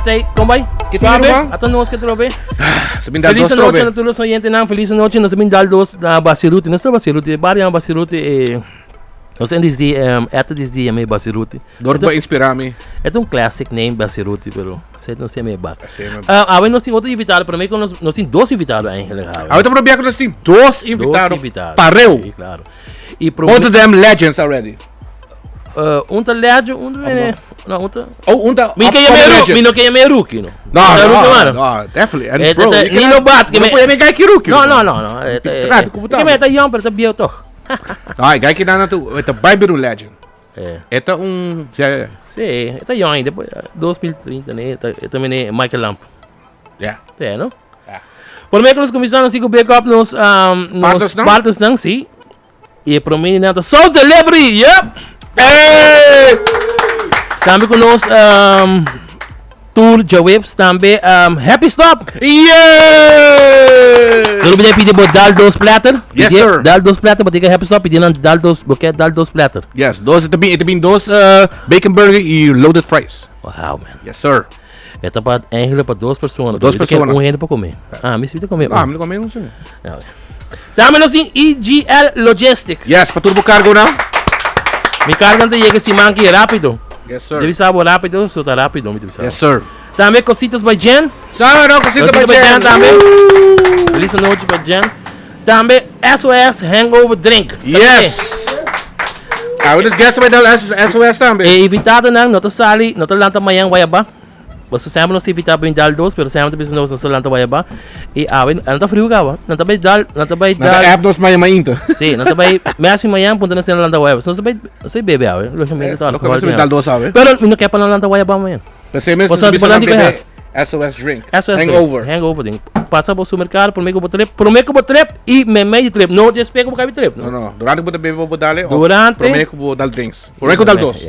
stay. Combay. Suave. Ato nós que trobe. Feliz noche a todos os oyentes. Feliz noche. Nós também daldos na Basiruti. Nós Basiruti. Bariam Basiruti. Nós temos desde a Basiruti. Dorba inspirar-me. É classic name Basiruti, pero não sei meio bar. Agora nós temos outro invitado, para mim nós temos 2 invitados ainda. Agora para mim nós temos 2 invitados. Pareu. Claro. Both of them legends already. Unta legend, unta. Mino que é meio rookie, não. No, definitely. And bro, Nino bat que me guy que rookie. No. Que me tá young, pero tá bio to. Ai, guy que nada tu, é Baibiru legend. É Sim, tá young depois 2030, né? Também é Michael Lamp. Yeah. Não? Por meio que nós começamos a backup nos partes não, sim. E para mim nada só celebrity, yep. Também conosco tour de webs também Happy Stop. Tudo bem pedir por dal 2 platter? Yes sir. Dal 2 platter, but Happy Stop pedindo dal 2 bucket, dal 2 platter. Yes, it been 2 bacon burger e loaded fries. Wow, man. Yes sir. Esta para ainda para 2 pessoas. 2 pessoas. Um ainda para comer. Me se comer. Me comer não sei. Também nós temos EGL Logistics. Yes, para turbo cargo não. Mi carga te llega si manqui rápido. Yes sir. Deve saber rápido, só tá rápido, me deve saber. Yes sir. Também cositas by Jen. Cositas by Jen também. Feliz noite by Jen. Também SOS Hangover Drink. Yes. Let's guess by the SOS também. E evitado não, não tá sali, não tá lanta amanhã vai aba. Você sempre não se evita bem dar 2, pero sempre não se lanta vai aba. E não tá frio gawa, não tá bem dar, não tá bem dar. App dos manhã ainda. Sim, não tá bem, mas amanhã ponto não se lanta vai aba. Não tá bem, sei bebe awe, logicamente tá. Não começa a dar 2 sabe? Pero não quer para lanta vai aba amanhã. Pensei mesmo SOS drink. Hangover drink. Passa para o supermercado, prometo que vou trip e meio trip. Não te espero que vou trip. Não. Durante que eu vou dar prometo que vou dar drinks. Prometo que vou dar 2.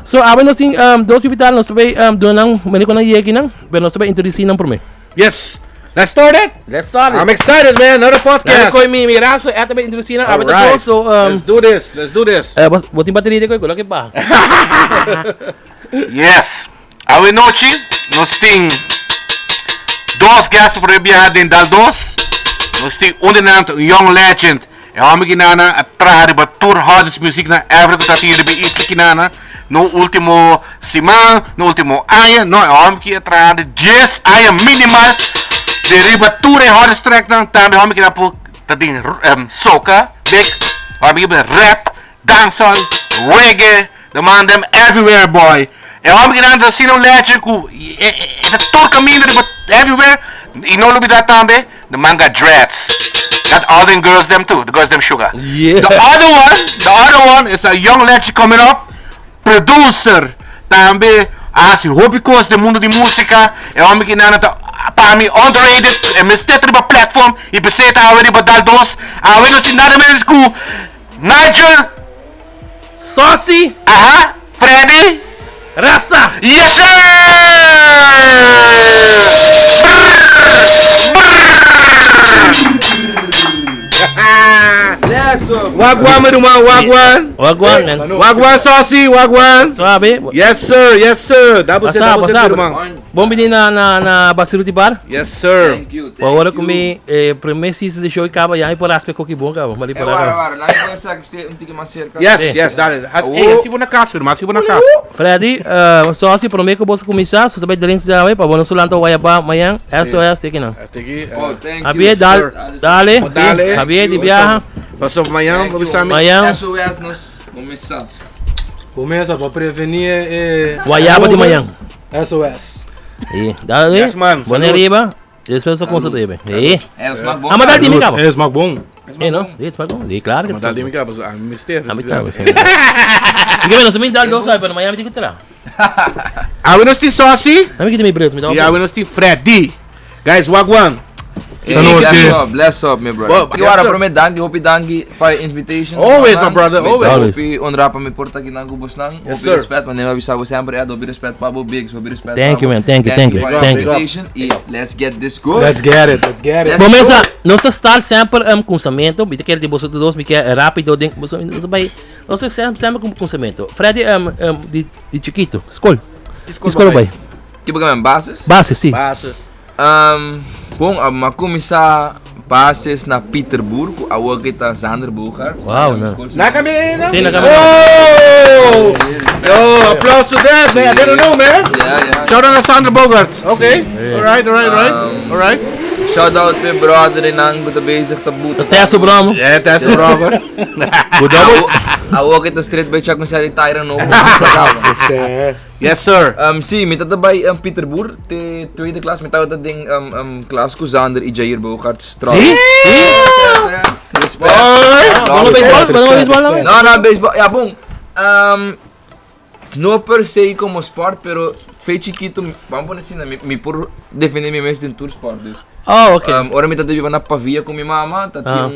So, agora nós temos 2 invitados, nós também donamos, mas não é aqui não, mas nós também introduzimos para mim. Yes. Let's start it. I'm excited, man. Another podcast. Koi mi raso, é também introduzimos. Alright. Let's do this. Vou ter bateria de koi, coloque pa. Yes. Hoje noite nós temos 2 gastos para viajar dentro das 2. Nós temos young legend. É homem que nana atrás de tour hardest music na África da tinha de isso que nana no último semana, no último ano, não é homem que atrás de yes, I am minimal. De riba tour hardest track dan também homem que na por tem soca, big, homem que rap, dancehall, reggae, the man them everywhere boy. É homem que nana assim no legend ku é tour caminho de everywhere. E não olvidar também the man got dreads. Not all them girls them too, the girls them sugar. Yeah. The other one is a young legend coming up, producer. Também, se hobby course do mundo de música, é homem que não tá para mim underrated, é mistério para platform e precisa tá already para dar 2. Agora se nada menos que Nigel, Saucy, Freddy, Rasta. Yes Wagwan maduman, wagwan saucy, wagwan. Suave. Yes sir. Double maduman. Bom menino na Basiruti Bar. Yes sir. Thank you. Agora comi primeiro season de show e acaba aí por aspecto que bom acaba. Mali para. Lá em Bonsa que você não tem mais cerca. Yes, dale. Se vou na casa, irmão, se vou na casa. Freddy, sócio prometo que você começar, se você drinks já vai para bom solanta vai para amanhã. SOS tem que não. Habia dale. Habia de viaja. Passou amanhã, vamos amanhã. SOS nós começamos. Começa para prevenir Guaiaba de manhã. SOS. E dale. Yes, man. Bom arriba. Depois só com você bem. É os mais bons. Mas dá de mim, cara. É os mais bons. Não? É mais bom. É claro que Mas dá de mim, cara, mistério. Porque nós também dá dois, sabe, para amanhã me tem que tirar. Agora nós temos saucy. Também que tem me preto, me dá. E agora nós temos Freddy. Guys, wagwan. Bless up, my brother. Agora prometo dangi, hope dangi para invitation. Always, my brother, always. Hope honra para me porta aqui na gubos nang. Hope respect, mas nem avisava sempre é, hope respect para o big, hope respect. Thank you, man. Thank you. Invitation e let's get this good. Let's get it. Começa, nós estamos sempre com pensamento, me quer de você todos, me quer rápido, nós vai, nós sempre com pensamento. Freddy de chiquito, escola. Escola vai. Que bagay bases? Base, sim. Bases. Bom, makumisa bases na Peterburgo, awag kita Zander Bogart. Wow, na. Na kami na. Sim, na kami. Oh! Yo, applause to that, man. I didn't know, man. Yeah. Shout out to Sandra Bogart. Okay. Alright. Shout out my brother in ang buta bezig tabuta. Teso Bramo. Yeah, that's the Robert. Awag kita street by check kung sa retire no. Yes, sir. Sim, may tatabay Peterburg, te tweede klas, may tawag ding klas ko Zander i Jair Bogart. Sim? Respect. Ano baseball naman? No, baseball. Yeah, bom. No per se como sport, pero fei chiquito, vamos poner assim, me por defender me mesmo dentro do sport. Oh, ok. Ora me tata na pavia com minha mama, tata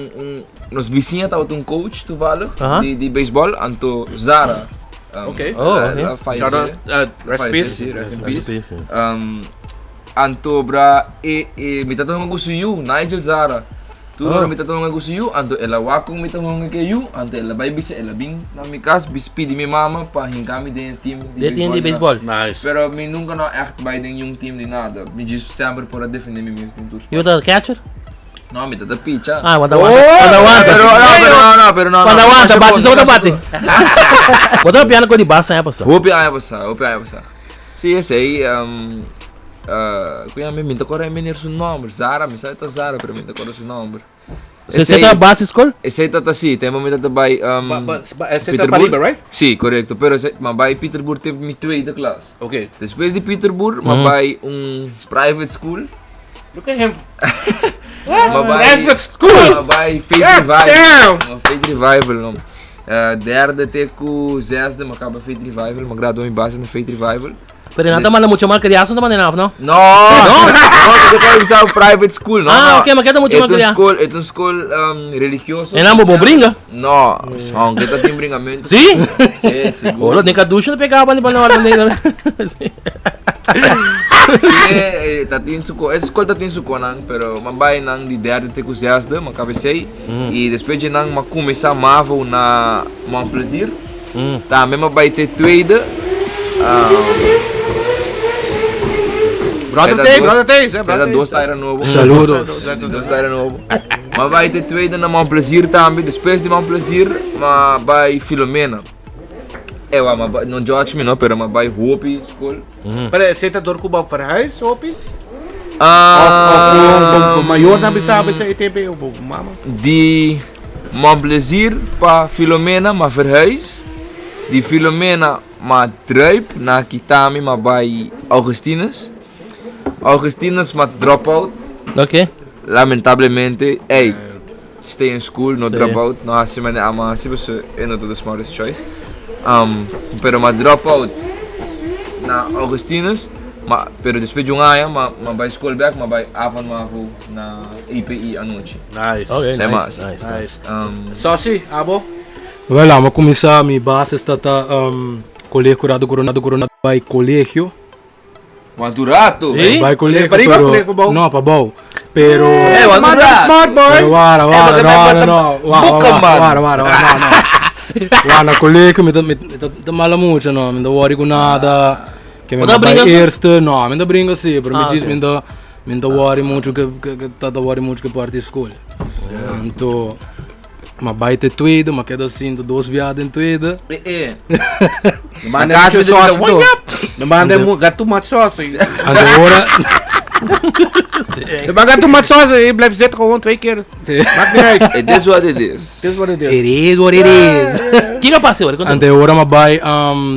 nos vizinha tava coach tu vale de baseball, anto Zara. Okay. Ela Shout out. Rest in peace. Anto bra me tata gusto you, Nigel Zara. Tu me tata gusto you, anto ela wakong me tata que you, anto ela vai bisa ela bing na mi casa bispi de minha mama pa hinkami de team De baseball. Nice. Pero me nunca não echt bij de yung team de nada. Me diz sempre por defender me mesmo dentro. You were the catcher? No, me tata pitcha. Ah, wanda. Pero no. Wanda, bate, só bate. Wanda piano ko di basa ya pastor. Hope ay pasa. Sim, esse aí kuya me minta corre menir su number. Zara, me sai ta Zara, pero minta corre su number. Você tá base school? Esse aí tá sim, tem momento tá by Esse tá Pariba, right? Sim, correto. Pero by Peterburg tem me tweede class. Okay. Depois de Peterburg, by private school. Look at him. Private school. By Faith Revival. Faith Revival, não. Derde até com zesde, mas acaba Faith Revival, mas graduou em base na Faith Revival. Pero nada manda mucho mal criança, não manda nada, não? No, você quer usar o private school, não? Ah, ok, mas queda muito mal criança. É um school religioso. É não bom brinca? No, não, que tá tem bringamento. Sim? Sim, seguro. Olha, nem caducho não pegava nem para na hora nem. Sim, tá tem suco. Essa escola tá tem suco não, pero mabay nang di derde te kusiasda, makabesei. E depois de nang makumisa mavo na Montplaisir. Tá, mesmo mabay te tweede. Brother Tay. Zeta dos taira novo. Saludos. Dos taira novo. Mas vai ter tweede na Montplaisir também. Depois de Montplaisir, mas vai Filomena. Maar não judge me não, pero mas vai Hopi School. Pero você tá dor com o Bob Verhuis, Hopi? O maior na sabe se ITB ou mama? De Montplaisir para Filomena, mas Verhuis. De Filomena, mas Druip, na Kitami, mas vai Augustinus. Augustinus, mas dropout. Ok. Lamentavelmente, stay in school, no dropout. No hasi man ama, si basta not the smartest choice. Pero mas dropout na Augustinus, pero depois de aya, vai school back, vai avon mavo na EPE anoche. Nice. Okay, Nice. Sosi, abo? Well, vamos começar a minha base está colégio curado vai colégio. Manturato. Vai colégio. Pariba, colégio bom. Não, para bom. Pero Smart boy. Wara, na colégio me dá mala muito, não, me dá worry com nada. Que me dá eerste, não, me dá brinca sim, pero me diz me dá worry muito que tá worry muito que parte escola. Então mas vai ter tweede, mas queda assim, dois viadas em tweede. Manda muito sócio. Manda gato muito sócio. Agora Maar gaat toen maar zo zijn, je blijft zitten gewoon 2 keer. Maakt niet uit. It is what it is. It is what it is. It is what it is. Que não passou? Ante agora mas vai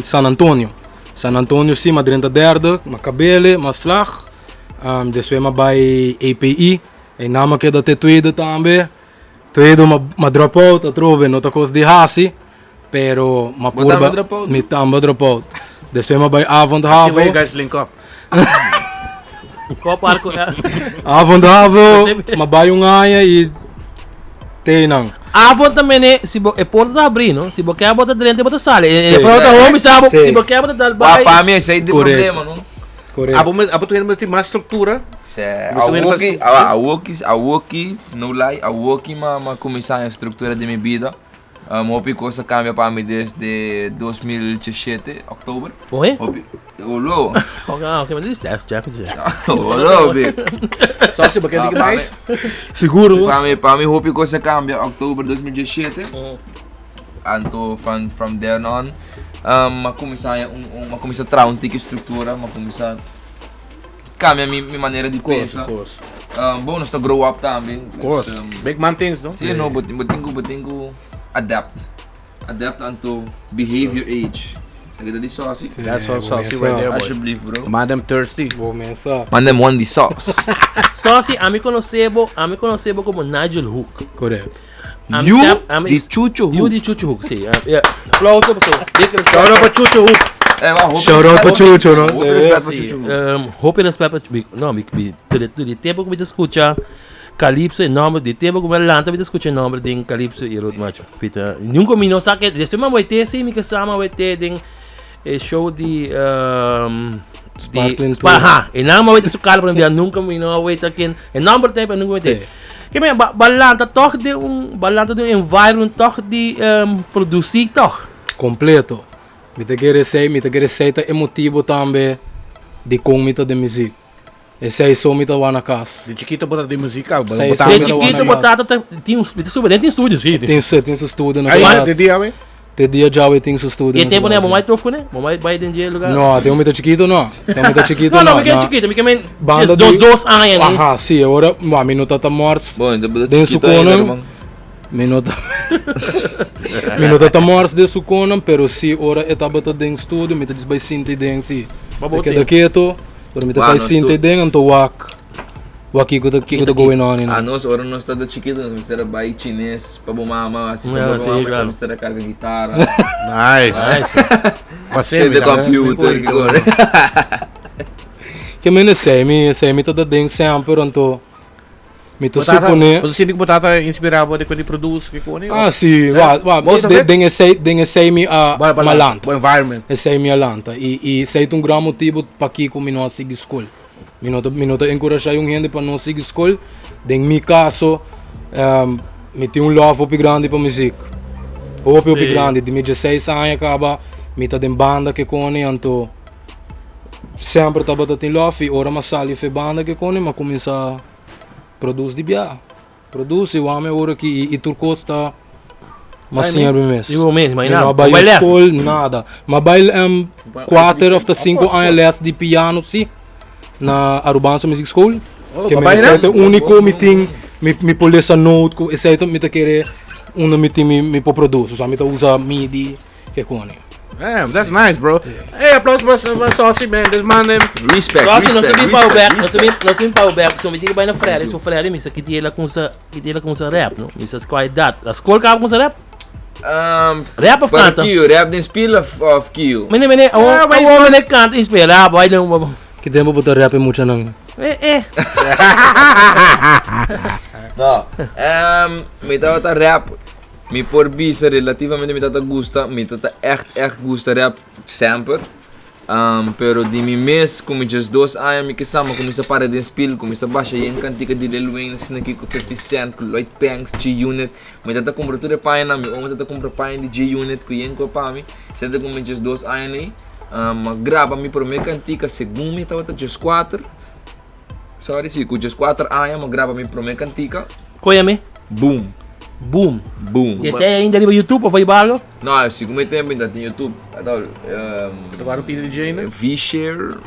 San Antonio. San Antonio sim, mas 33, mas cabelo, mas slag. Depois mas vai API. E nama que da tweede também. Tweede mas dropout, a trove, não tá coisa de hasi. Pero mas purba, me tamba dropout. Depois mas vai Avon de Havo. You guys link up. Qual parco? Avon de Havo, mas vai aya e tem não. Avon também né, se é porta abrir, não? Se você bota dentro, bota sala. É porta home, sabe? Se você bota dentro, vai. Para mim esse aí de problema, não? Correto. Abo tu ainda tem mais estrutura. A Woki, no lie, a Woki ma começar a estrutura de minha vida. Hopi coisa cambia para mim desde 2017, outubro. Oi? Hopi. Olô. Ok, mas isso é Jack. Olô, bi. Só se porque tem mais. Seguro. Para mim, Hopi coisa cambia outubro 2017. Anto from there on, começar a trazer uma estrutura, começar cambia minha maneira de pensar. Bom, nós grow up também. Of course. Big man things, no? Sim, não, botingo adapt anto behavior age. Sabe disso assim? That's what saucy right there, I should boy. believe, bro. Man, them thirsty. Vou começar. Man, them one the sauce. Só se a me conhecebo como Nigel Hook. Correto. You, the chucho You the Chuchu Hook, sim. Aplauso, pessoal. Shout out pra Chucho Hook. Shout out pra Chucho, não? Hope e respeito. Não, de tempo que me escuta Calypso e nome de tempo que me lanta me escuta nome de Calypso e Road Macho. Pita, nunca me não sabe desse mas vai ter sim, me que sama vai ter de show de Sparkling Tour. E não vai ter sucar para mim, nunca me não vai ter aqui. E number tempo nunca vai ter. Que me balanta toch de environment toch de produzir toch. Completo. Me te quer receita emotivo também de comida de música. Esse aí só me tá lá na casa. De chiquito botar de música. Sei, botar sei. De chiquito botata tem uns estúdio sim. Tem seu estúdio na aí, casa. de dia, ué? Te dia já tem seu estúdio. E tempo né, mamãe trofo né? Mamãe vai dentro de lugar. Não, tem um mito chiquito não. Tem um mito chiquito não. Não, me quer chiquito, me quer Banda dos anos. Aha, sim, agora, uma minuta tá morse. Bom, ainda botar Den chiquito Sukona. ainda, irmão. Minuta tá morse de Sukona, pero si ora etapa tá dentro estúdio, me tá desbai sinta den si. Porque daqui to, por me tá pai sinta den anto wak. Waki ko tá going on, Ah, nós está de chiquito, nós estamos baile chinês, para mama, assim, para mama, nós estamos carga guitarra. Nice. Você de computer, que agora. Que me sei me tá dentro sempre anto. Me tô Batata, supone. você sente que batata inspirava de quando produz, que coisa. Ah, sim, den sei me a malanta. O environment. Sei me a lanta e sei um grande motivo para que como não siga escola. Minuto encorajar yung gente para não seguir escola. Em meu caso, me tem love op grande para música. Op grande, de 16 anos acaba, me tá em banda que cone, então sempre tava tem love e ora mas sali fe banda que cone, mas começa a produzir de bia. Produz o homem ora que e turcos tá mas sim mesmo. Eu mesmo, mas não nada. vai escola nada. Mas vai 4 ou 5 anos less de piano sim. Na Arubança Music School, que me é o único me pode essa note, esse aí me tá querer me produz, só me tá usa MIDI que cone. Damn, that's nice, bro. Hey, aplausos para Saucy, man. This man, Respect. Nós subimos para o back, só me diga bem na frente, se frente, me que ele com essa rap, não? Me essa qualidade. A escola acaba com essa rap? Rap of canta? Rap den spel of Kio. Mas o homem canta e espera, vai não. Que tempo botar rap muito não. Não, me tava rap, me por bisa relativamente me tava gusta, me tava echt gusta rap sempre. Pero de mim mês, como just 2 anos, me que sama, começa a parar de spil, começa a baixar em cantica de Lil Wayne, assim aqui com 50 Cent, com Lloyd Banks, G-Unit, me tava comprar tudo para na me, me tava comprar para de G-Unit, com yen com para mim, sempre como just 2 anos aí. Grava mi por minha cantica segundo me estava just 4. Sorry, sim, com just 4 anos, grava mi por minha cantica. Coia-me? Boom. E até ainda no YouTube ou vai balo? Não, segundo tempo ainda tem YouTube. Agora o DJ, né? V-Share,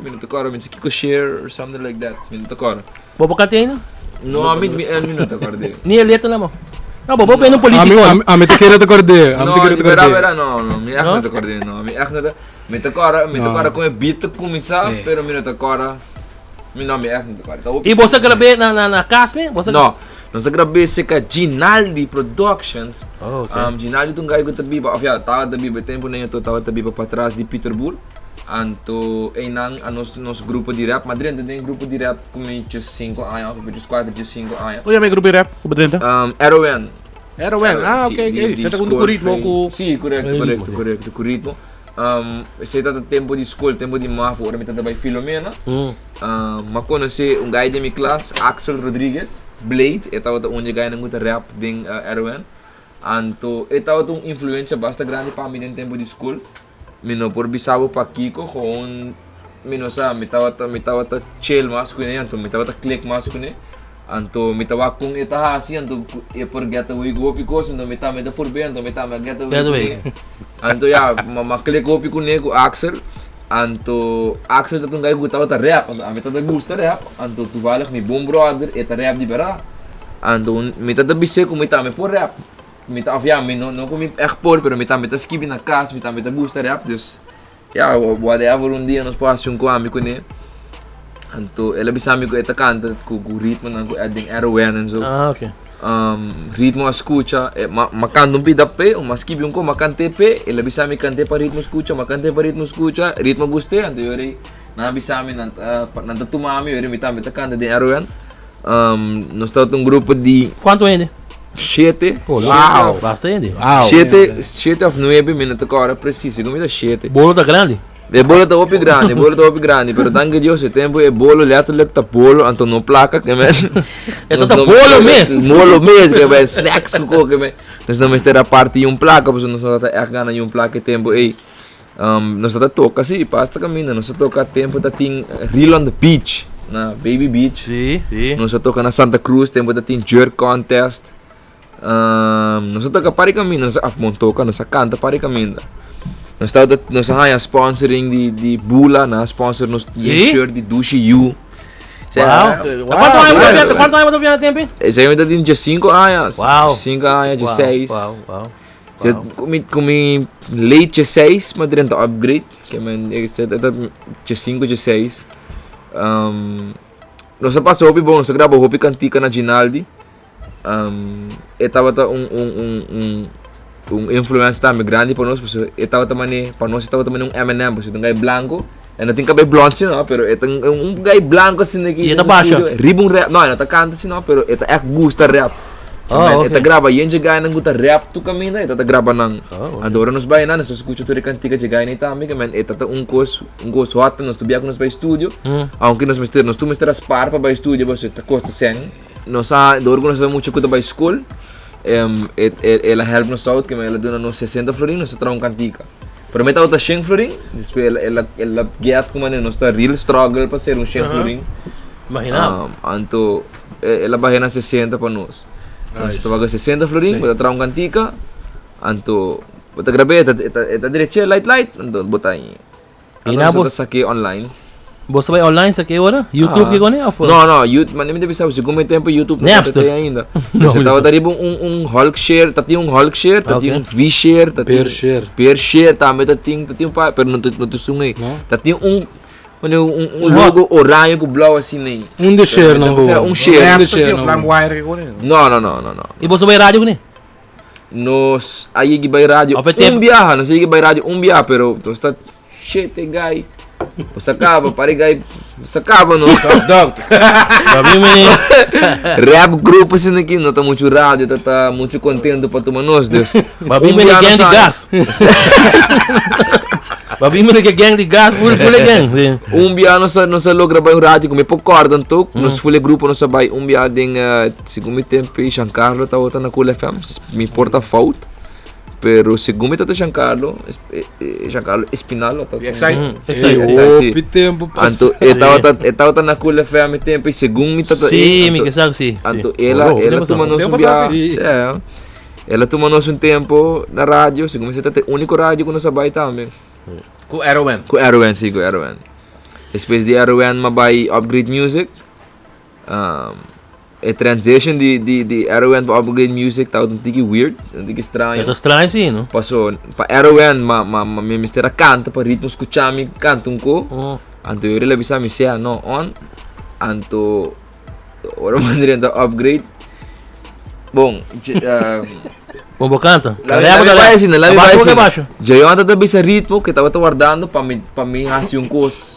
minuto agora, me Kiko Share or something like that. Minuto agora. Bobo Catena? Não, minuto agora dele. Nem a letra na mão. Não, bobo pelo político. A me te querer te acordar. Não, me echt niet acordé, não, me echt niet. Me agora com a beat começar, pero minuto agora, não me echt niet agora. E você gravei na casa, você? Não. Nós gravei seca Ginaldi Productions. Ginaldi tu gajo que tabiba, afia, tava tabiba tempo nem eu tava tabiba para trás de Peterburg. Anto einang a nosso grupo de rap, mas dentro tem grupo de rap com 5 anos, com 4 de 5 anos. Qual é o grupo de rap? Como dentro? Erowen. Ok. Você tá com o ritmo com... Sim, correto, com ritmo. Você tá tempo de escola, tempo de mafo, agora me tá trabalhando Filomena. Mas conheci guy de minha classe, Axel Rodrigues, Blade, eu tava onde guy não gusta rap de Erwin. Anto, itaw itong influensya basta grande pa kami ng tempo di school. Mino por bisabo pa Kiko kung mino sa mitawat chill mas ko yan, to mitawat click mas ko ne. Anto mitawak kung itahasi anto por getaway gopi ko so mita por be anto mita getaway. Anto ya ma-click gopi ko ne ko Axel. Anto Axel tatong gay gutaw ta rap, anto mita da gusta rap, anto tuvalak ni Boom Brother eta rap di bara. Anto mita da bise ko mita me por rap. Mita ovviamente non come export, pero mita scrivi na casa, mita gusta rap, dus ja, whatever un dia nos passa com amigo né. Anto ela bisa amigo eta canta com ritmo na adding Erwan and so. Ah, okay. Ritmo escucha, macando un pidape, o mascrivi un co macante pe, ela bisa mi cante pa ritmo escucha, macante pa ritmo escucha, ritmo guste, anto yori na bisa mi nanta tumami, yori mita canta de Erwan. Nós estamos um grupo de quanto ainda? 7. Wow, bastante. Wow. 7 of 9 minutos agora, preciso, como é 7. Bolo tá grande? O bolo tá opi grande, pero danke Deus, o tempo é bolo, letterlijk tá bolo, anto no placa, que men. Então tá bolo mesmo. Bolo mesmo, que men, snacks com que men. Nós não estamos a parte placa, porque nós não tá ergana placa tempo ei. Nós tá toca assim, pasta caminho, nós toca tempo tá tem Real on the Beach, na Baby Beach. Sim. Nós toca na Santa Cruz, tempo tá tem Jerk Contest. Nós toca para caminho, nós afmontoca, nós canta para caminho. Nós há sponsoring de Bula, na sponsor nos shirt de Dushi U. Quanto anos você tem tempo? Esse aí ainda tem 5 anos. Wow. 5 anos, 6. Wow. Kumi late 6, mas dentro da upgrade, que man, é 5, 6. Nós passou hopi bom, nós gravou hopi cantica na Ginaldi. Estava influência também grande para nós, porque estava também para nós estava também Eminem, porque um gajo branco, não tem cabelo blonde não, pero um gajo branco assim aqui. E está baixo. Ribum rap, não tá canta assim não, pero é gusta rap. Eta grava gente ganha não gusta rap tu caminha, eta grava não. Agora nós vai na, nós escuta tu cantica de ganha também, que man eta um coisa hot, nós subia com nós para estúdio, aunque nós tu as par para estúdio, você tá costa sem. Nós nós muito coisa para school. Ela help nos out, que ela dona nos 60 florin, nós traum cantica. Pero meta outra 100 florin, depois ela get como nós tá real struggle para ser 100 florin. Imagina. Anto ela vai na 60 para nós. Nós paga 60 florin, para traum cantica. Anto bota grabe eta direche light, anto bota aí. Nós saque online. Você vai online sa que hora? YouTube que gone? Não, YouTube, mas nem me sabe se como tempo YouTube não tem ainda. Você tava daribo Hulk share, tá tinha Hulk share, tá tinha V share, tá tinha Peer share, também tá tinha pero não te sungay. Tá tinha logo orange com blau assim nem. De share não. Share. De share não. Wire ko ne. Não. E você vai rádio né? Nós aí que vai rádio nós aí que vai rádio biah, pero tu está shit guy. Sacaba, no? Rap grupo assim aqui, não tá muito rádio, tá muito contento para tomar nós, Deus. Babi me gang de gás. Babi me gang de gás, pula gang. Dia nós logra vai rádio, como pouco corda então, nós fule grupo nós vai dia ding segundo tempo Giancarlo tá outra na Cool FM, me porta falta. Pero segundo tá Giancarlo Espinal tá. Exato. Tempo passa. Então na Cool FM tempo e segundo tá. Sim, me que sabe sim. Então ela toma nosso viagem. Ela toma nosso tempo na rádio, segundo você tá o único rádio que nós vai também. Com Erwan. Com Erwan. Depois de Erwan mabai Upgrade Music. A transition de Erwan para Upgrade Music tá um tique weird, um tique estranho. É estranho sim, não? Passou para Erwan, me mistera canta para ritmo escuchami canta um co. Anto eu ele bisa me sei no on. Anto ora mandei da Upgrade. Bom, Bom canta. Lá vai baixo. Já eu ando da bisa ritmo que tava guardando para me assim um coisa.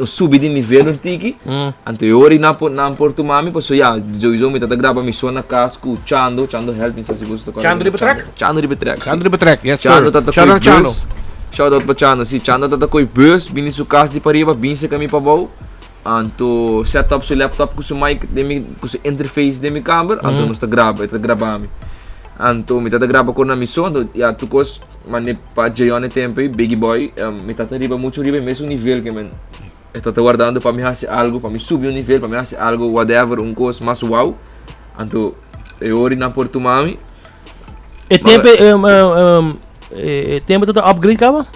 Subir de nível um tiki. Anterior na Porto Mami, passou já, eu me tata grava me na casa com Chando help me se você tocar. Chando Ribetrek. Yes sir. Shout out para Chando, sim, Chando tata coi bus, bini su casa de pariba, bini se kami pabau. Anto setup su laptop com su mic, com su interface de mi câmera, anto nós tá grava me. Anto, me tata graba com na missão, ya tukos, mane pa Jayone tempo, Biggie Boy, me tata riba muito riba, mesmo nível que man. Estou guardando para me fazer algo, para me subir um nível, para me fazer algo, whatever, coisa mais wow. Anto, eu ori na Porto Mami. E tempo todo upgrade kaba?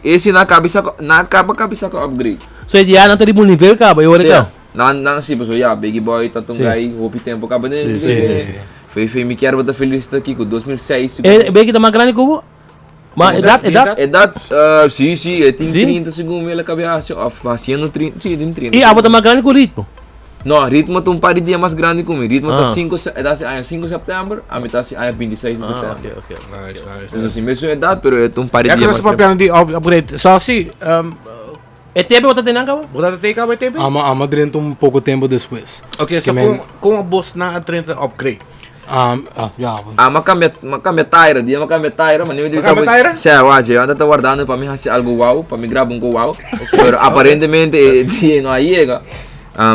Esse na cabeça com upgrade. So dia não tem um nível kaba, eu ori ka. Não sim, pessoal, ya, Biggie Boy, tá tão gai, hopi tempo acaba de. Foi me quero botar feliz aqui com 2006. Biggie tá mais grande que o? Mas Edad, sim, tem 30 segundos ela cabeça, fazendo 30, sim, tem 30. E a bota mais grande que o ritmo? Não, ritmo tem um par de dias mais grande que o meu. Ritmo tá 5 de setembro, a metade é 26 de setembro. Ok. Nice. Assim, mesmo idade, pero é um par de É que dias nós mais papiano de upgrade. Só assim, E tempo bota tem kaba? você tem que haver tempo? Ama dentro pouco tempo depois. Ok, so com a boss na trenta upgrade. macambia taira, mas nem Macambia taira? Sim, eu ando guardando para mim fazer algo wow, para mim gravar wow. Pero aparentemente dia não chega.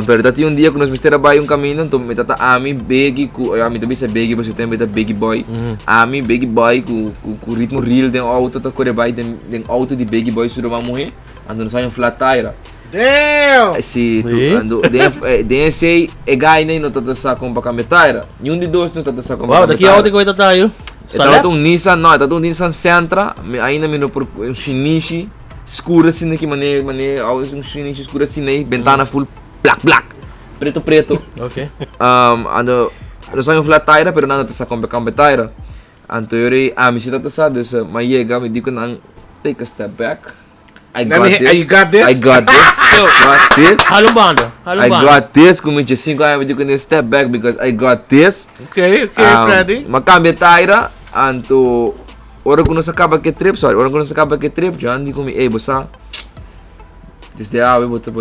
Pero dati um dia que nós mistera vai um caminho, então me tata ami Biggie, me também se Biggie, mas eu também tá Biggie Boy. Ami Biggie Boy com ritmo real den auto, tá corre vai den auto de Biggie Boy sur uma morrer, ando sai flat tire. Damn! Si tu ando den sei e gai nem no tata sa com para tire. Nenhum de dois não tata sa com. Wow, daqui a outra coisa tayo. Tá um Nissan, não, tá um Nissan Sentra, ainda me no por um Shinichi escuro assim que mané um Shinichi escuro assim, ventana full black, preto. Ok. Ando sai flat tire, pero não tá sa com tire. Anto yuri a misita tá sa des maiega me digo não take a step back. I got this. Halong banda. I got this. Kung medyo 5 anos, medyo ko step back because I got this. Okay, Freddy. Makambia tayo, anto, orang ko na sa kabag ke trip, dyan, di ko may bosa. Desde awe, bota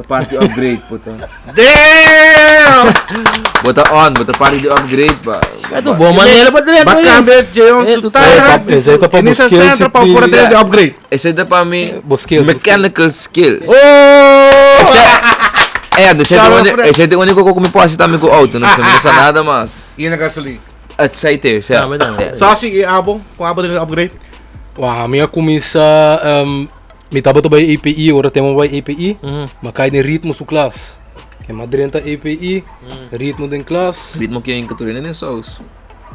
party upgrade, bota. Damn! Bota party di upgrade ba. Ito, boma nila ba dito? Makambia, Jayon, sutara. Esse aí tá pra Inisa buscar Centro para por de upgrade. Esse da pa mi Skills. mechanical skills. Oh! Esse é o único que eu me posso também com auto, não precisa nada mais. E na gasolina. Excited, certo? Só assim, e abo de upgrade. Wah, minha começa me tava também API, ora temos vai API, mas cai no ritmo su classe. Que madrenta API, ritmo den classe. Ritmo que é incaturinha nem só os.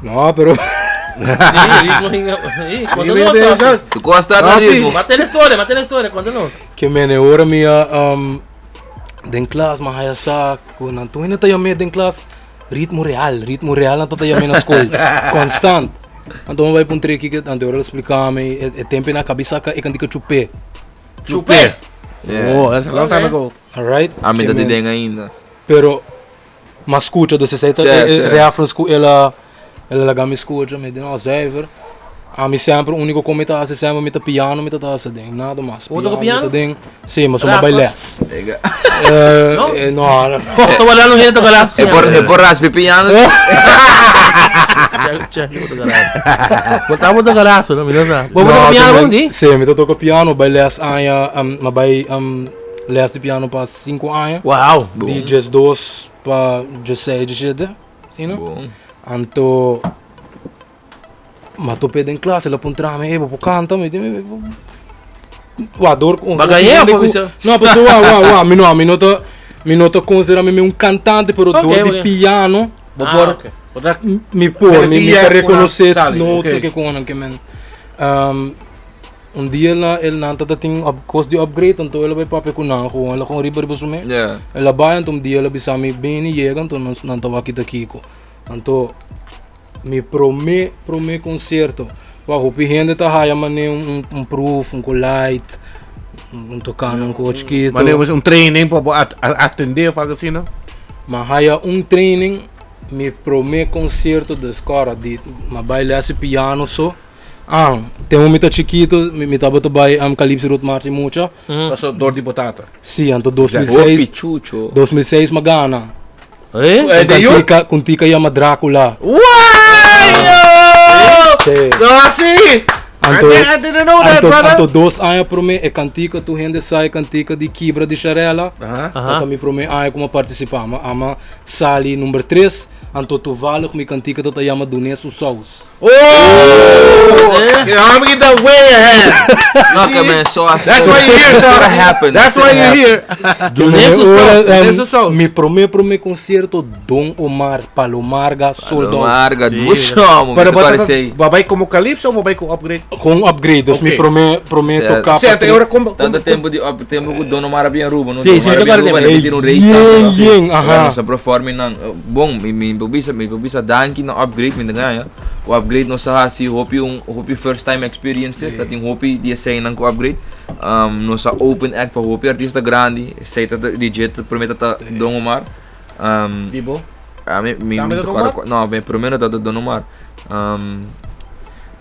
Não, pero Sim, ritmo hinga. Quando nós? Tu gosta do ritmo? Mate na história, quando nós? que mene ora minha den classe, mas aí sa quando tu ainda tá me den classe ritmo real não tá me na escola, constant. Então vai para um treco que antes eu explicar me é tempo na cabeça que é candidato chupe. Oh, that's a long time ago. Alright? A minha de den ainda. Pero mas escuta de 60 referência com ela lá me escuta me deu zever. A mim sempre o único comentário sempre me tá piano me tá assim, nada mais. Outro piano? Sim, mas uma bailes. Não. Tô olhando gente do galaço. É por raspe piano. Botamos do galaço, não me dá. Vamos do piano, sim? Sim, me toco piano, bailes aia, mas les de piano para 5 anos. Uau. DJs 2 para 16 de jeito. Sim, não? Bom. Anto mas tu pede em classe, ela pontra me vou canta me o ador não pessoal minuto considera me um cantante pero dor de piano me reconhecer nota que com que men dia ele não tá tem cost de upgrade então ele vai para com não com ela com river busume ela vai então dia ela bisa me bem e chega então não tava aqui então me promete concerto. O pihende tá haya mane proof, light, tocando coach que mane training para atender faz assim não? Mas haya training me promete concerto da escola de ma bailar esse piano só. Tem mita chiquito, me tava vai Calypso Root Marchi mucha. Passou dor de batata. Sim, então 2006 magana. Kuntika yama Dracula. So assim! I didn't know that, brother! Anto 2 anos para mim, cantica, tu rende sai cantica de quebra de charela. Então me para mim, como participar. Ama sali número 3, Anto toevallig me kantika dat ayama dunesu saus. Oh! I'm gonna get way ahead. Okay, man, so That's why you're here, That's dog. what happened. That's why you're here. Dunesu saus. Me prome concerto Dom Omar Palomarga sold out. Marga, Sim. duas chamo. Para Parecei. babay como Calypso ou babay com upgrade? Com upgrade, dus me prome Certo. tocar Certo, agora como... Tanto tempo que o dono Mara bem Rubo, não? Sim, Dono Mara sim, bem agora Rubo, tem. ele tem um race Yeng, tá? aha. Não se performe não. Bom, me pobisa danke na upgrade, me ganha. O upgrade no sa si hope first time experiences, that yung hope dia say nang ko upgrade. No sa open act pa hope artista grande, say ta digit prometa ta Don Omar. Bibo? Me Tama Don Omar? não, me prometa ta Don Omar.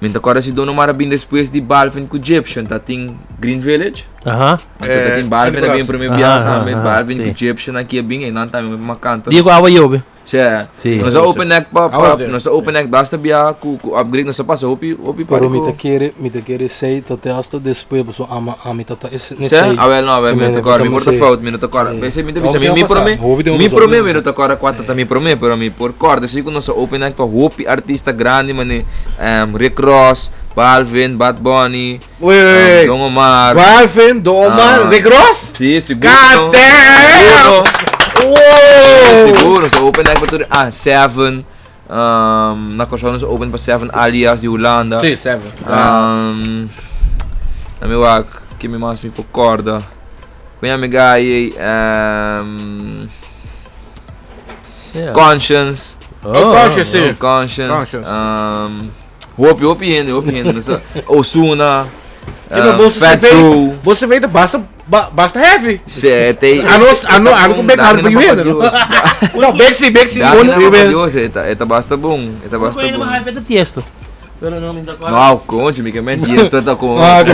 Minta agora si Don Omar bem depois de Balvin com Egyptian, tá tem Green Village. Aham. Então tem Balvin Santa bem Claus. primeiro biar também, Aham, Balvin sim. com Egyptian aqui bem, não tá me canta. Di ko awa yobe. Sim. Sim. Nós open act pa, was there. nós open act basta biar com upgrade nós passa hopi Pero me para. te quere say tate hasta después so ami tata is ne Sim, say. ah well não, well me tocar, me porta fout, me tocar. Mas me deve ser me prome. Me prome me tocar quatro também prome, pero me por corda, se nós open act pa hopi artista grande mane Rick Ross, Balvin, Bad Bunny, Wait. Don Omar. Balvin, Don Omar, Rick Ross? Sim, seguro. God damn! Whoa! Siguro, sa open act pa to Seven. Nakasya sa open pa Seven alias di Holanda. Sim, 7. Namiwag, kimi mas mi po corda. Kunya mi gay Conscience. Conscience, sim. Conscience. Conscience. Hopi hindi sa Osuna. Você veio da basta heavy. Sete. Ano kung back pa yun, ano? Não, Bexy, Dami na yun. mga Diyos, eta basta bong. Eta Ko basta yun bong. naman hype ito tiesto. Pero no minta ko. Wow, conte, me que mentiras, tu tá com. Ah, no,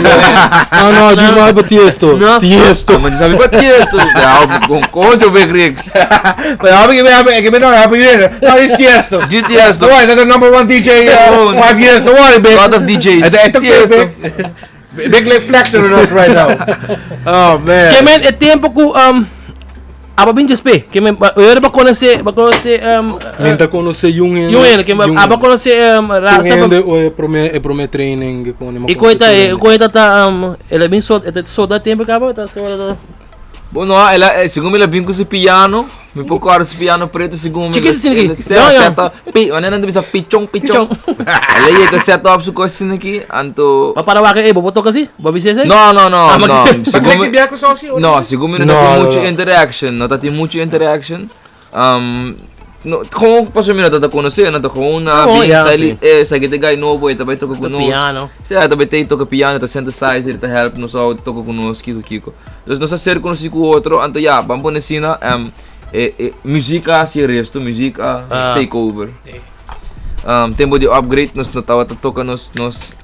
diz mais para Tiesto. Tiesto. Mas sabe para Tiesto? Com conte o Begrick. But I'm gonna know how you How is Tiesto? De Tiesto. Don't worry, that's the number one DJ 5 years. Don't worry, big. Lot of DJs. Ito Tiesto. Big like flexing on us right now. Oh man. Que men, é tempo ko aba bin jespe. Que men, eu ba conhecer Minta conhecer yung que aba conhecer rasta Yung prome training ko ni e coita tá ela bem só dá tempo acaba tá só Bom, não, ela, segundo ela vem com esse piano, me procura esse piano preto, segundo Chiquito assim aqui. seta, mas não bisa pichong. Ela ia que seta up su coisa aqui, anto. para wake boboto kasi babise se No, Segundo biya ko socio. No, segundo não tem muita interaction, não tem muita interaction. No, como passou mina tá conhecer, não tá com uma style sa gite guy novo, ita vai tocar conosco. piano Sim, também tem toca piano, tá synthesizer, tá help nos ao toca conosco, Kiko. Então nós acerca conosco com o outro, então já, vamos ensinar música se resto, música take over. Tempo de upgrade, nós não tava toca nos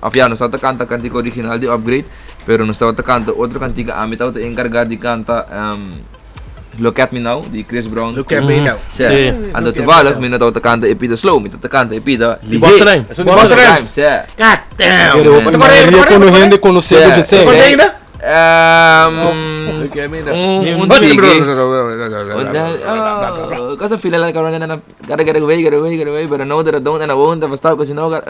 afia, nós tava canta cantiga original de upgrade, pero nós tava canta outro cantiga, ami tava encarregado de canta Look at Me Now, di Chris Brown. Look at me now. Sia. Ando toevallig, mina tawag kanta epida slow, mina kanta epida di boss time So the boss rhymes. Sia. God damn. Pero Maria conhecendo conhecer de Sim. ser. Look Um at me now. pigi. Kasi feel like around na gotta get away, but I know that I don't and I won't have start kasi no. é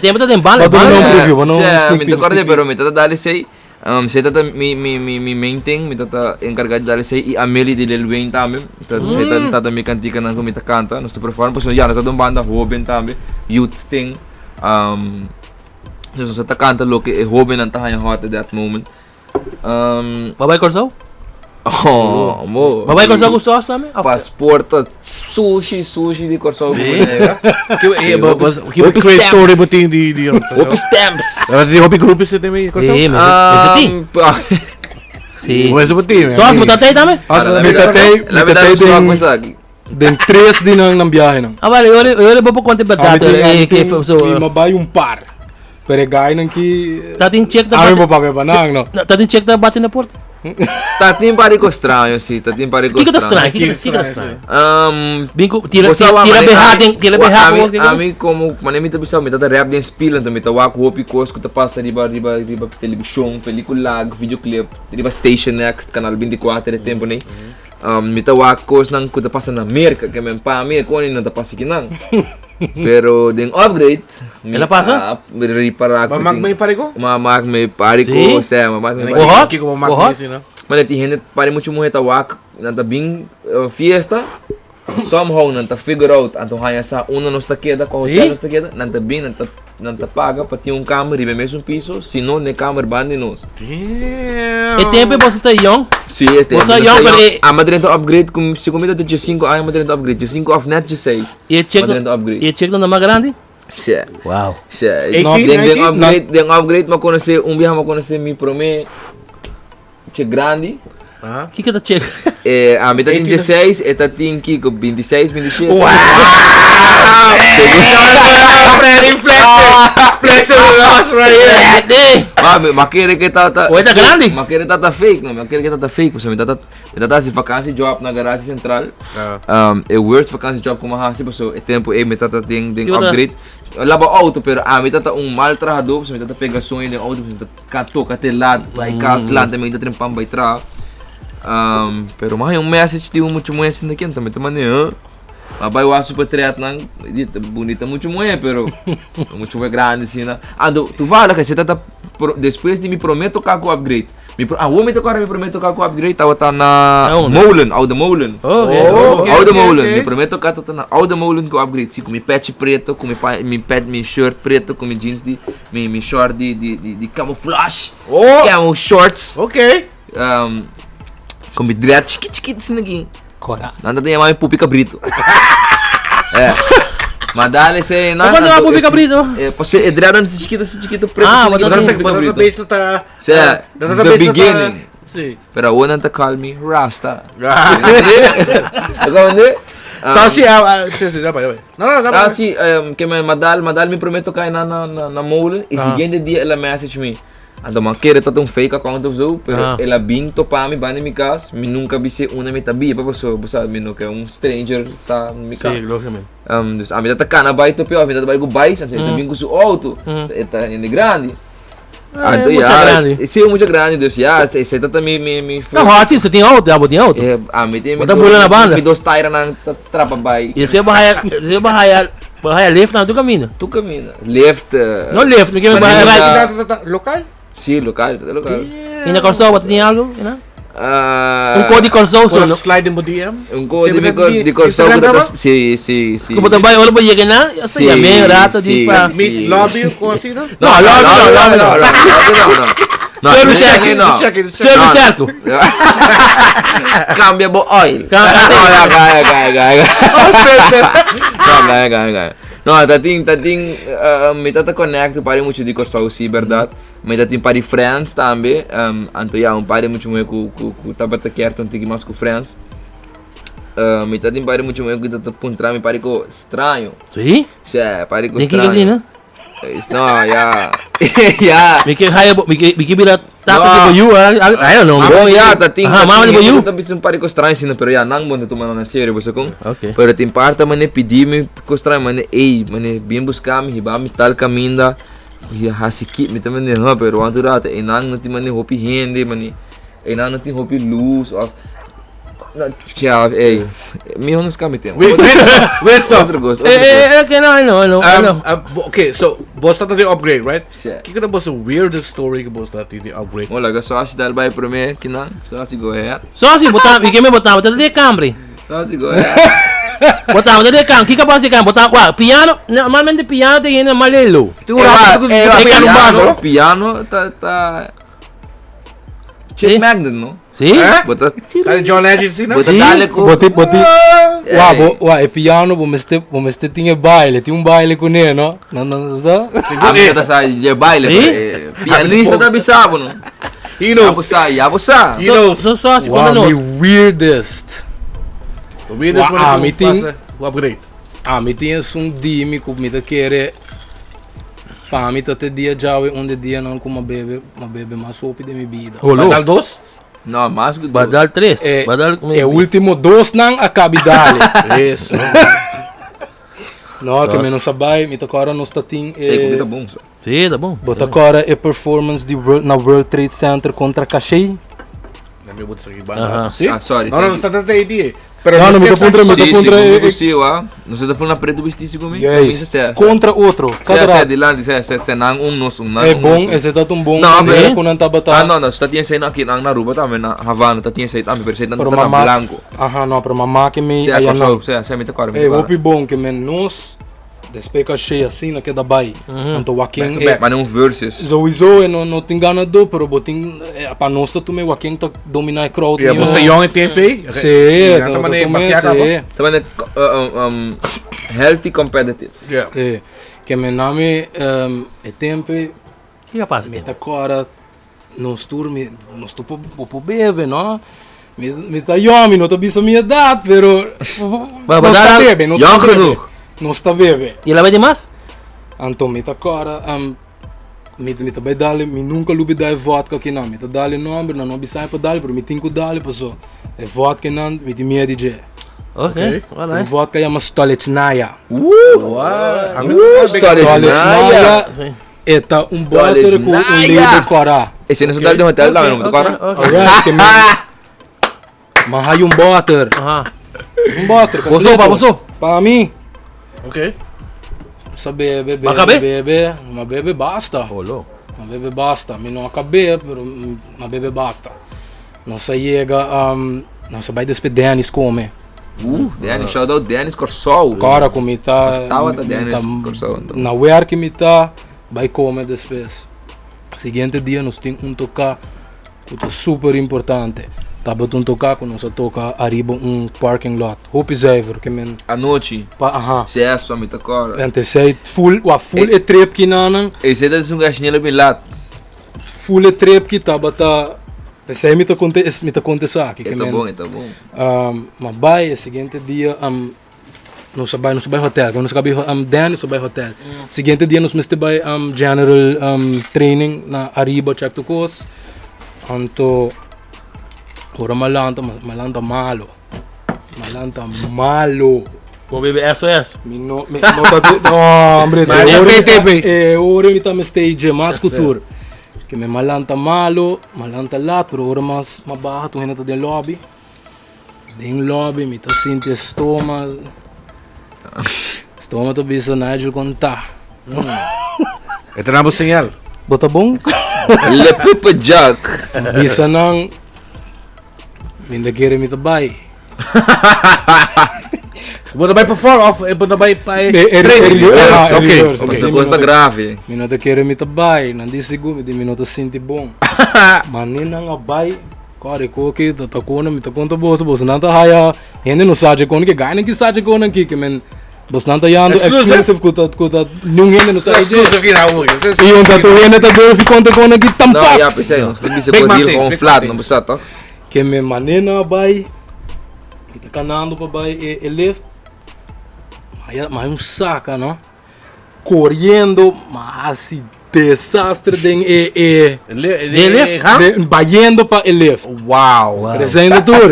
tempo tá tem banda Patuloy na preview, ano? Sia, Sneak minta peek, corte sneak pero minta dali say saya tata mi main thing, mi tata encarregado dali say i Amelie de Lil Wayne também. Saya tata mi cantica nang kumita canta, nós perform po so ya nasa dong banda Hoben também, youth thing. So sa canta lo que Hoben ang tahan hot at that moment. babay korso Mo. babay korso gusto us namin Pasporta sushi di Corso. Keep great story but the Hopi stamps. the hobby group is também. eh sim Mas o time. so as matatay tame Den 3 din ang biyahe nang. vale eu ba po konti ba dato que so Mabay yung par. Pero gaya nang ki tatin check da Amin mo pa ba nang no. tatin check da bate na porta Tatim parico estranho, sì, tatim parico que tá estranho. estranho que tá estranho Um, bingo tira behading Ami como manemi ta bisa mita rap din spill anta mita wak hopi kos ko ta passa riba televisão, película, videoclip, riba Station Next, canal 24 de tempo nei. Mita wakos nang kuta pasa na Amerika, kaya may pa Amerika, kung ano yung natapasi kinang. Pero ding upgrade, Ela pasa? Para Mamagmay pare ko? Mamagmay pare ko, sa mamagmay pare ko. Kohot? Kiko mamagmay sino? Manati hendet pare mo chumuhe ta wak nanta bing fiesta. Somehow nanta figure out anto haya sa una nos taqueda ko hotel nos taqueda nanta bing nanta paga pati um câmera ribe mesmo piso, sino ne câmera bandi nos. Damn. E tempo você tá young? Sim, é tempo. Você young pero a madrenta upgrade com se comida de 5 ay madrenta upgrade, de 5 off net de 6. e check Madrenta upgrade. e check na mais grande? Sim. Wow. Sim. 18, Den upgrade ma conhecer viaje ma conhecer mi prome che grande. Que tá check? A meta tem 16, eta tem que com 26, 27. Wow! Flex right here. Makere que tá Ué, tá grande? Makere tá fake, não, makere que tá fake, você me tá se vacância job na garagem central. É worst vacância job como hasi, so é tempo e meta tá tem upgrade. Laba auto pero meta tá mal trajado, você me tá pega sonho de auto, você catou catelado, vai casa lá também tá trempam vai tra. Pero mas yung message ti muito mo assim daqui, também tá maneiro. Mabay wa super triat nang bonita muito moe, pero muito moe grande assim, né? Ando, tu fala que você tá depois de me prometo que eu upgrade. O homem agora me prometo que eu upgrade, tá na Molen, Oude Molen. Oude Molen, me prometo que tá na Oude Molen que eu upgrade, sim, com mi patch preto, com mi shirt preto, com mi jeans mi short de camouflage. Camo shorts. Okay. Com mi dread chiquito assim aqui. Cora. Nanda tem mais pupi cabrito. Madale se na. Quando é pupi cabrito? Você é dread chiquito preto. Mas base na ta. The beginning. Sim. Pero o nanta call me Rasta. So si Ah, sim, que madal me prometo cair na mole e seguinte dia ela message me. Ando maquere tá um fake account of zo, pero ela bing to pa mi bani mi cas, mi nunca vi una mi tabi, pa so, busa mi no que stranger sa mi cas. Sim, logicamente. Dus a mi tá cana bai to pio, a mi tá bai go bai, sa tá bing su auto, tá em grande. Então já, sim, muito grande, dus ja, se tá mi Tá hot, você tem auto, já tem auto. A mi tem Bota bula na banda. Mi dos tire na trapa bai. E você vai left na tu caminho. Tu camina, left. Não left, porque vai local? Sim, local. E na Corso, você tem algo, né? Código Corso, Or slide mo DM? Código de Corso, sim. Como também, olha para chegar na, assim, a meia rata diz para... Meet lobby ko sino? Não. Service certo. Cambia bo oil. Gaya. No, tating me tata connect pare muito de Corso, sim, verdade. Mas tating pare friends também. Anto ya pare muito com tabata kerto tigi mais com friends. Me tating pare muito com tata puntra me pare com estranho. Sim? Sim, pare com estranho. Nem que né? No, yeah. Me que haya, me que vira tata de you, I don't know. Oh, yeah, tating. Mama de you. Tabi sum pare com estranho sino pero ya nang bon tu mana sério você com. Okay. Pero tem parte mane pedir me com estranho mane mane bem buscar me riba me tal caminda. Ya hasiki me também não, pero anto rata enang não tem mane hopi rende mane. Enang não tem hopi luz of. Yeah, me honest kami tem. Wait, stop. Okay, no. Okay, so boss tá de upgrade, right? Sim. Que boss weirdest story que boss tá de upgrade? Olha, só se dá vai pro me que não, só se goiar. Só se botar, me que me botar de Camry. Só se goiar. Botar de Camry, que capaz de Camry, botar, piano, normalmente piano tem na malelo. Piano tá Chip magnet, no? Sim? Bota John Legend sino? Bota dale ko. Boti. É piano, vamos ter tinha baile, tinha baile com ele, não? Não, sabe? Tá sai de baile, pianista tá bisabo, no? You know, Yabusa. You know, só se quando the nós. weirdest. The weirdest one passa o upgrade. Me tinha dia que me querer. Para mim, até dia já onde dia não com uma bebê mais sopa de minha vida. Badal 2? Não, mais que Badal 3. É o último 2 não acaba dali. Isso. Não, que menos sabe, me agora nós tá tem comida bom só. Sim, tá bom. Bota agora é performance de na World Trade Center contra Caxei. mi buto sa iba. Sì? Ah, sorry. No, no, sta tanta idea. Pero Não, não, me contra, Sì, me sì, contra. comunque sì, va. Non siete full na preto vestiti come? Yes. Contra outro. Sì, di là, se nang nos, É bom, esse tá tão bom. Não, é bem. com não tá Ah, batendo. no, sta tiene sei aqui na Aruba também, na Havana, tá tiene sei também, pero sei tanto Pero tá mamá, blanco. ajá, não, pero mamá que me Sì, aí não. se mete cara. É hopi bom que me nós despeca cheia assim na que da bai. Então Joaquim é Mas não versus. sowieso é não tem ganador, pero botin para nós tá também Joaquim tá dominar a crowd. Ja, basta young en TP. Sim, Tá também bakiaka ba? Também healthy competitive. Ja. É, que me nome é tempo Que capaz me tem? tá agora nós turme nós tô po bebe, não? Me tá young, não tá bisa minha idade, pero Mas nós tá dá- bebe, nós Young tá bebe. genoeg. Nós tá bebe. E ela vai de mais? Então, me tá agora, me tá vai dar, me nunca lubi dar vodka aqui não, me tá dar nome, não bisai para dar, pero me tenho que dar, pessoal. É vodka não, me tem minha DJ. Ok, O vai vodka é uma Stolichnaya. Stolichnaya. É tá butter com leite corá. Esse não é de hotel lá, não, cara? Alright, que me mahal butter. Aham. Butter, Gostou, pa, gostou? Para mim, Ok. sa bebe, Makabe? uma bebe basta. Olô. Uma bebe basta, mi não acabei, pero uma bebe basta. Não se chega, não se vai despedir Dennis come. Dennis, shout out Dennis Corsol. Cara como tá, Tava da Dennis Corsol. na work me tá, vai comer depois. Seguinte dia nós temos tocar, que é super importante. Tava tocar quando nós toca arriba parking lot. Hope zever que men A noite. aha. Se é só me tocar. Antes sei full e trip que nanan, Esse é um gatinho bem lá. full e trip que tava tá. Sei me tá acontece aqui que Tá men. bom, tá bom. Mas vai, seguinte dia, nós vai hotel, quando nós acabei Dan, nós vai hotel. Seguinte dia nós mesti vai general training na Arriba check to course. Anto ora malanta malo. Vou beber SOS. No tá hombre, ora me tá me stage mas cultura. Que me malanta malo, malanta lá, pero ora mas mabaha tu hinata de lobby. Ding lobby, me tá sente estômago. Estômago tá bisa Nigel contar. Ito na mo senyal. Bota bom? Le Pupa Jack. Bisa nang minda kere me tá bay. Ibo na ba perform off? Ibo na ba pa Okay. Você gosta grave. Minota kere me tá bay, nandi sigo me di minota sente bom. Manina nga bay. Kare ko ke ta kona me tá conta boss nanta haya. Hende no saje kon ke gaine que saje kon aqui que men boss nanta yando exclusive ko ta nung hende no saje. Exclusive aqui na Uy. E on tá hende tá do conta kon aqui Não, já tampax. pensei, não se Big pode man ir things, com big flat, man não things. precisa, tá? Que me manena bay. Kita kanando pa bay e lift. Mas saca, não? Correndo, mas desastre den bayendo pa e lift. Wow. Saindo tour.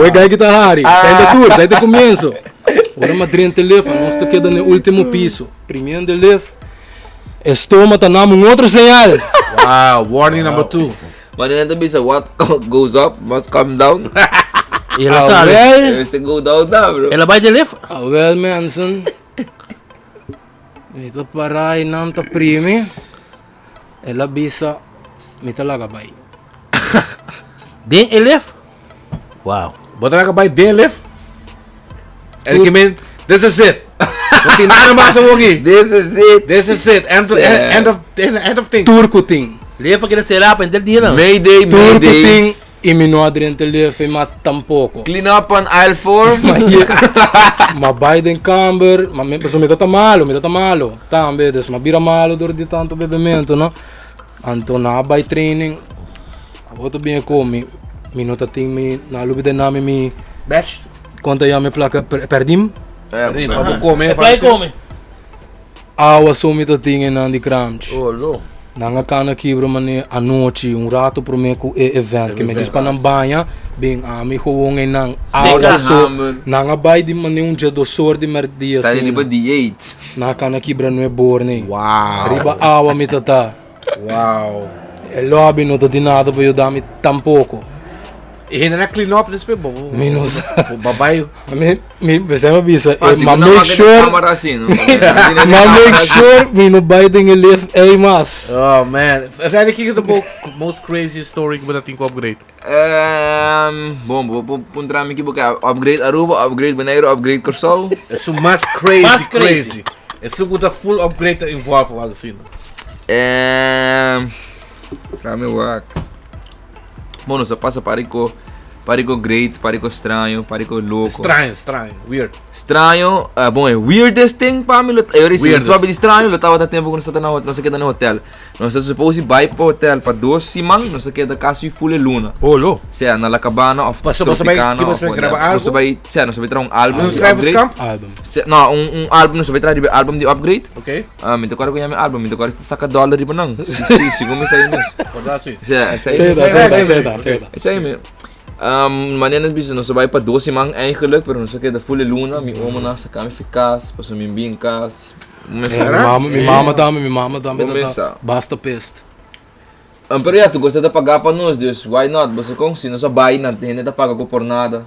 Oi gai kita hari. Saindo tour, saindo começo. Ora madrin te lift, nós te queda no último piso. Primeiro de lift. Estômago tá namo outro sinal. Wow. Warning number 2. Mas não é bisa, what goes up must come down. E ela sabe. Você go down, tá, bro? Ela vai de lift? Well, Manson. Ito parai nam ta primi. Ela bisa mi talaga bay. Din e lift? Wow. Bota na ka ba day lift? And kimin, this is it. Kuti na naman sa wogi. This is it. This is it. End of thing. Turco ting. Lift aquele será para entender dia não. Mayday, Turco Mayday. ting. Imino adrente lefe mat tampoko. Clean up on aisle 4. Mabay din camber. So mi tata malo. Tambe des mabira malo dur di tanto bebimento, no? Anto nabay training. Aboto bem come. Minuta ting mi nalubide nami mi Batch. conta ya mi placa perdim. Rin, papo come. Vai come. Awa sumito ting nandi crunch. Olô. Nanga kana kibro mani anoche rato pro me ku event que me diz para não banha bem ami gewoon en nang awa so nanga bay di mani dia do sor di merdia Está ali para D8. na kana kibra no é borne Wow. riba awa mi tata Wow. e lobby no to di nada para eu dar-me tampouco Hina na clean up nesse bebo. Minus. O babae. Você me avisa, Ah, ma make sure, Camera assim, no? ma make sure, mino biting a lift, mas. Oh man. Ryan, que the most crazy story que você tem com upgrade? Bom, puntra mi kibuka upgrade Aruba, upgrade Bonaire, upgrade Corsol. É o mais crazy. É o que full upgrade involve algo assim. Kami work. Bom, só passa parico great, parico estranho, parico louco. Estranho, weird. Estranho, bom, é weirdest thing para mim. Eu disse, Weirdest. estava estranho, eu estava tempo quando não sei que no hotel. Nós estamos supposed to buy para hotel para 2 simang, não sei que da casa e full luna. Lo. Siya, na Lacabana of Basta Tropicana. que você vai gravar álbum? Basta vai, siya, nós vai trazer álbum Não de escreve os upgrade. campos? Album. Não, álbum, nós vai trazer álbum de upgrade. Ok? Minta agora ganhar álbum, minta agora saca dólar riba não. Sim, segundo me saiu nisso. Pode assim. Siya, essa aí. Seda. Essa aí mesmo. Maneira de nós vai para 12 man eigenlijk, pero nós quer da full luna, mi oma na sa kami fikas, paso mi binkas. Mi mama dame, Começa. basta peste. Pero tu gosta de pagar para nós, Deus, why not? Você com se nós buy na tem da paga por nada.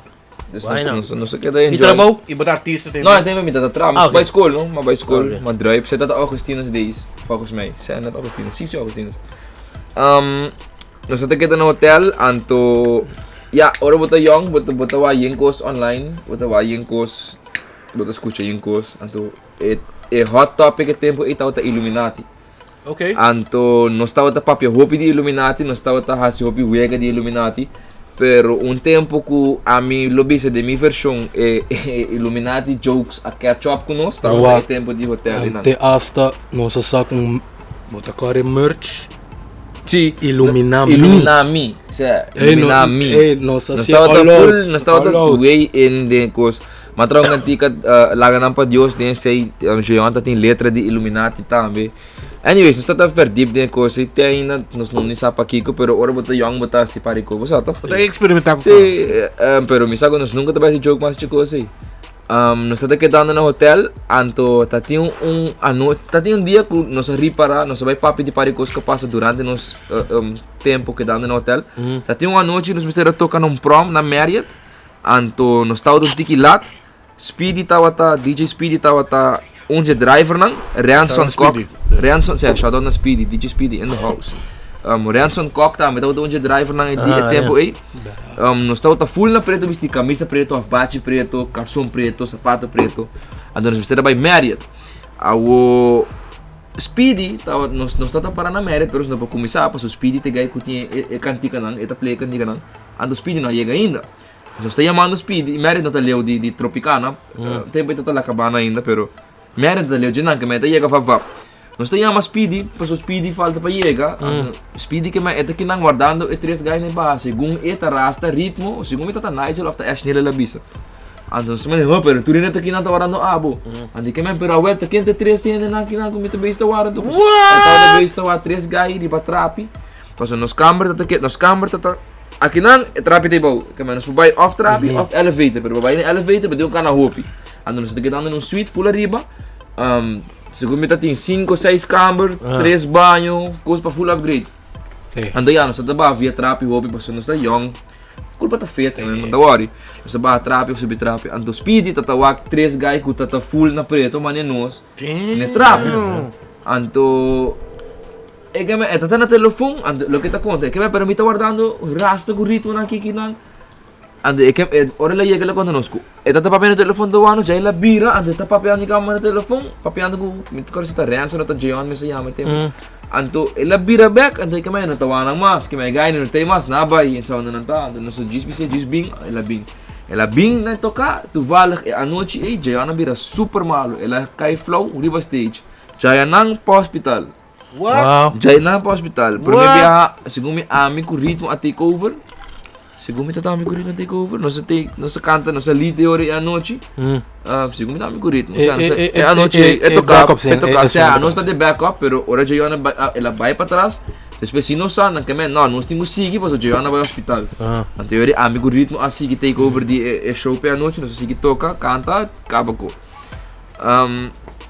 Why not? Nós quer da E enjoy. trabalho? E botar artista tem. Não, tem me da tram, mas okay. vai school, não? Mas vai school, Okay. mas drive, você tá Augustinus days, focus mij. Você não Augustinus, sim, Augustinus. Nós até que no hotel, anto ja, ora bota young, bota wa yinkos online, bota wa yinkos, bota escucha yinkos, anto hot topic tempo ita o Illuminati. Ok. Anto nós estava ta papia hopi de Illuminati, nós estava ta hasi hopi wega de Illuminati, pero tempo que a mi lobisa de mi versão Illuminati jokes a catch up com nós, estava tempo de hotel e Te hasta, nossa saca bota claro merch. Sim, Illuminami. Illuminami. Illuminami. Nossa Nós se estava all out. full, nós estava way in de cos. Matrão antiga laganam para Deus, tem sei, Joanta tem letra de Illuminati também. Anyways, nós estava ver deep de cos, e tem ainda nós não nisa pa kiko, pero ora bota young bota si parico, você tá? Pode experimentar com Sim, pero me saco nós nunca trabalhei joke mais chico assim. Nós estamos quedando no hotel, anto tinha um dia que nós repara, nós vai papi de paricos que passa durante nos tempo quedando no hotel. Tinha uma noite nós precisamos tocar num prom na Marriott, anto nós estava do tiquilat, Speedy estava DJ Speedy estava driver nang, Ranson Cock, Ranson, shout out na Speedy, DJ Speedy in the house. Ranson Cock também estava driver nang tempo aí. Nós estava full na preto, vesti camisa preto, abate preto, calção preto, sapato preto. Então nós precisamos vai Marriott. O Speedy nós estava para na Marriott, pero nós não começar, para o Speedy te gai que tinha cantica nang, eta play cantica nang. Ando Speedy não chega ainda. Nós está chamando Speedy, Marriott não tá leu de Tropicana. Tempo está lá acabando ainda, pero Marriott tá leu de nang, que meta chega vap. Nós temos Speedy, mas o Speedy falta para chegar. Speedy que é que não guardando e 3 guys na base. Segundo eta rasta ritmo, segundo eta Nigel after Ash nila labisa. Então nós me pero tu rineta que não tá guardando abo. Andi que me pero a volta que tem 3 cena na que não comita base guarda tu. Então base tá 3 guys de batrapi. Pas nos camber tá aqui não é trapi de bau. Que nós vai off trapi, off elevator, pero vai na elevator, bedeu kana hopi. Então nós tá quedando num suite full arriba. Segundo tem 5, 6 camber, 3 banho, coisa para full upgrade. Ando já, nós estamos via trap e hobby, porque nós estamos young. Culpa tá feita, não worry. Nós estamos trap e subir trap. Ando Speedy, tatawak 3 guys que tá full na preto, mas nós. Ne trap. Ando tá na telefone, ando lo que tá conta, que me permite guardando rasta com ritmo na kikinan. Ando ora la llega la conosco. Eta tá papel no telefone do ano, já ela bira, ando tá papel ni cama no telefone, papel com me tocar essa Ransom na Jeon me se chama tempo. Ando ela bira back, ando que me no tawana mas, que me gai no tem mas na bai, então não tá, ando no diz bing, ela bing na tocar, tu vale a noite e Jeon bira super malo, ela cai flow river stage. Já nang hospital. What? Já nang hospital. Pero me via, segundo me amigo ritmo a takeover. Segundo me tá amigo ritmo takeover, nossa canta, nossa lead hora a noite. Segundo me tá amigo ritmo, a noite é tocar, a nós tá de backup, pero ora Jayana ela vai para trás. Depois se não sabe, que não, nós temos que seguir, mas o Jayana vai ao hospital. Então eu amigo ritmo assim que takeover de show para a noite, nós seguir toca, canta, acaba com.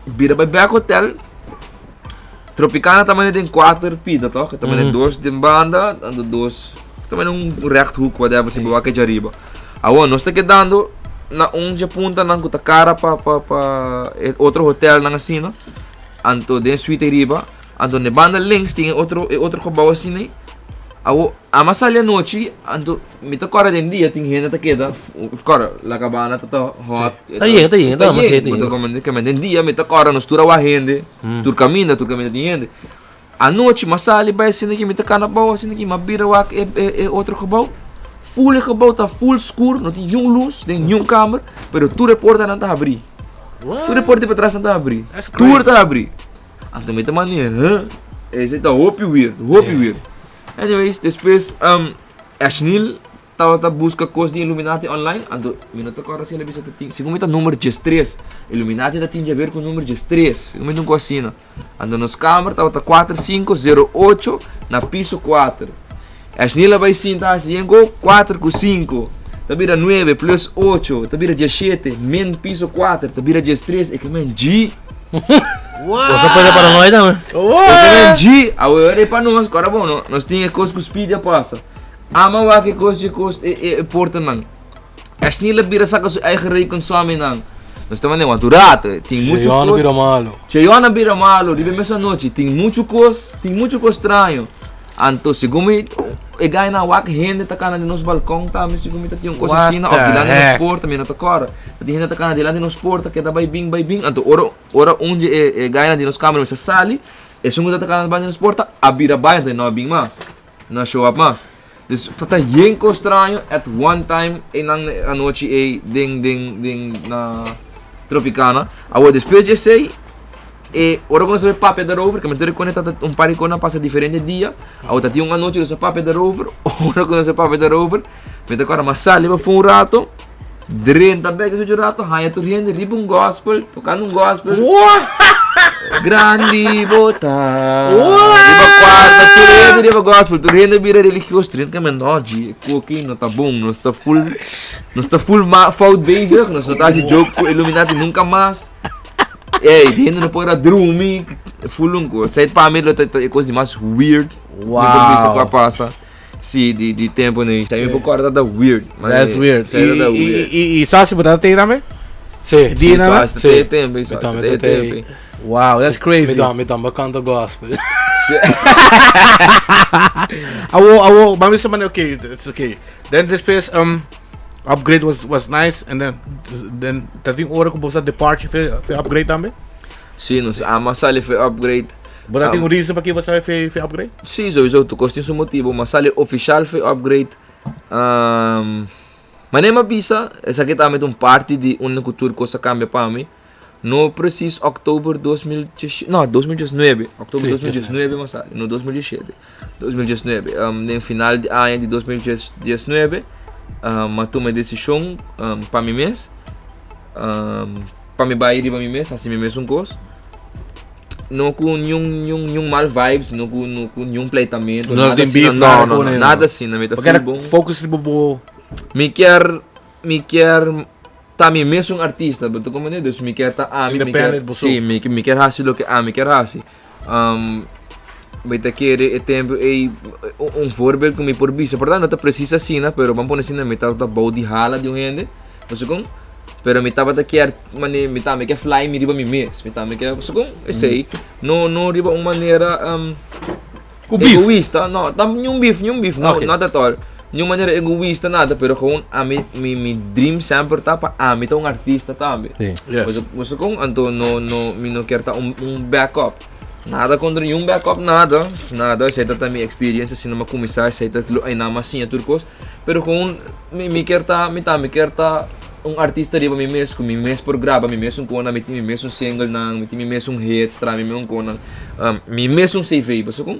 Vira para back hotel. Tropicana também tem 4 pida, toca, também tem 2 de banda, ando 2 também um rechthoek, whatever, se boa que de arriba. Agora, nós está quedando na onde apunta na kuta cara para outro hotel na cena. Anto den suite arriba, anto ne banda links tem outro gebouw assim, né? A masalha noite, anto mita cora den dia tem gente tá queda, cora la cabana tá hot. Tá yeng, mas gente. Então como den dia mita cora nos tura wa gente, tur caminha tem gente. A noite masali vai assim que mita cana bau assim que mabira wa outro gebouw. Full gebouw tá full escuro, não tem nenhum luz, tem nenhum câmera, pero tu reporta não tá abrir. Tu reporta para trás não tá abrir. Tu tá abrir. Então mita mania, esse tá hope weird. Anyways, depois a Schneel estava busca coisa de Illuminati online, então minuto agora se ele bisa tem, segundo o número 13, Illuminati tem a ver com o número 13, segundo um cocina. Então nos câmera estava 4508 na piso 4. A Schneel vai sentar assim, 4 com 5. Tabira 9 plus 8, tabira 17, men piso 4, tabira 13, e que men G. Você pode para nós também. G, agora é para nós, agora bom, nós temos coisa que os pídia passa. Ama wa que coisa de coisa é porta não. A Schneel bira saca sua eigen reconsume não. Nós estamos nem aturado, tem muito coisa. Bira malo. Cheyona bira malo, ribe mesa noite, tem muito coisa estranho. Anto segundo e ganha na wak gente tá cana de nos balcão tá, mas segundo tem coisa assim na dilante nos porta, me nota cora. Tem gente tá cana dilante nos porta que dá vai bing. Anto ora onde e ganha de nos câmera mas sali, e segundo tá cana de nos porta, a bira vai então não bing mais. Não show up mais. Dus tá yenko estranho at one time a noite e ding na Tropicana. Agora depois de sei e ora quando você papo da rover, que me tô conectado um par de coisas passa diferente dia. Agora tinha uma noite você papo da rover, ora quando você papo da rover, me tá agora mas sali para um rato, drenta bem que rato, haia tu rindo, riba um gospel, tocando um gospel. Grande bota. Riba quarta, riba gospel, tu rindo bira religioso, rindo que me noji, cooking não tá bom, não está full foul basic, não está assim joke com Illuminati nunca mais. Ei, dentro não pode drumming, full unco. Sai para mim é coisa mais weird. Wow. Isso que passa. Sim, de tempo nem. Sai um pouco da weird. That's weird. E só se botar tem também? Sim. Dina, sim. Tempo. Wow, that's crazy. Me dá bacana gospel. Mami saman okay, it's okay. Then this place upgrade was nice and then tating ora kung bosa departure for upgrade também. Sim, não sei. A Masali foi upgrade. But tating reason para que você foi upgrade? Sim, sowieso. Tu costa um motivo. Masali official foi upgrade. Mas nem mabisa. Essa aqui também um parte de uma cultura que você cambia para mim. No preciso outubro 2019. Outubro 2019, Masali. No 2017. 2019. No final de ano de 2019. Mas tomei decisão para mim mesmo, para me bair para mim mesmo, assim mesmo coisa. Não com nenhum mal vibes, não com nenhum pleitamento, não tem assim, beef, nada assim, na meta foi bom. Focus bobo. Me quer tá me mesmo um artista, but como nem Deus me quer tá sim, me quer assim lo que me quer assim. Vai ter que tempo voorbeeld com me por bisa. Portanto, não tá precisa assim, né? Pero vamos assim na metade da body hala de um gente. Mas com, pero me tava quer me tá me quer fly me riba me mes. Me tá me quer, so com, sei. Não riba uma maneira egoísta, não. Tá nenhum beef, não, nada at all. Nenhuma maneira egoísta nada, pero com a me dream sempre tá para me tá um artista também. Mas com, então não quer tá um backup. Nada contra nenhum backup, nada. Sei que também experiência assim numa começar, sei que aí na massinha turcos, pero com me quer tá um artista riba me mesmo por grava, me mesmo com na me mesmo single na me mesmo hits, tra me mesmo com me mesmo CV, você com?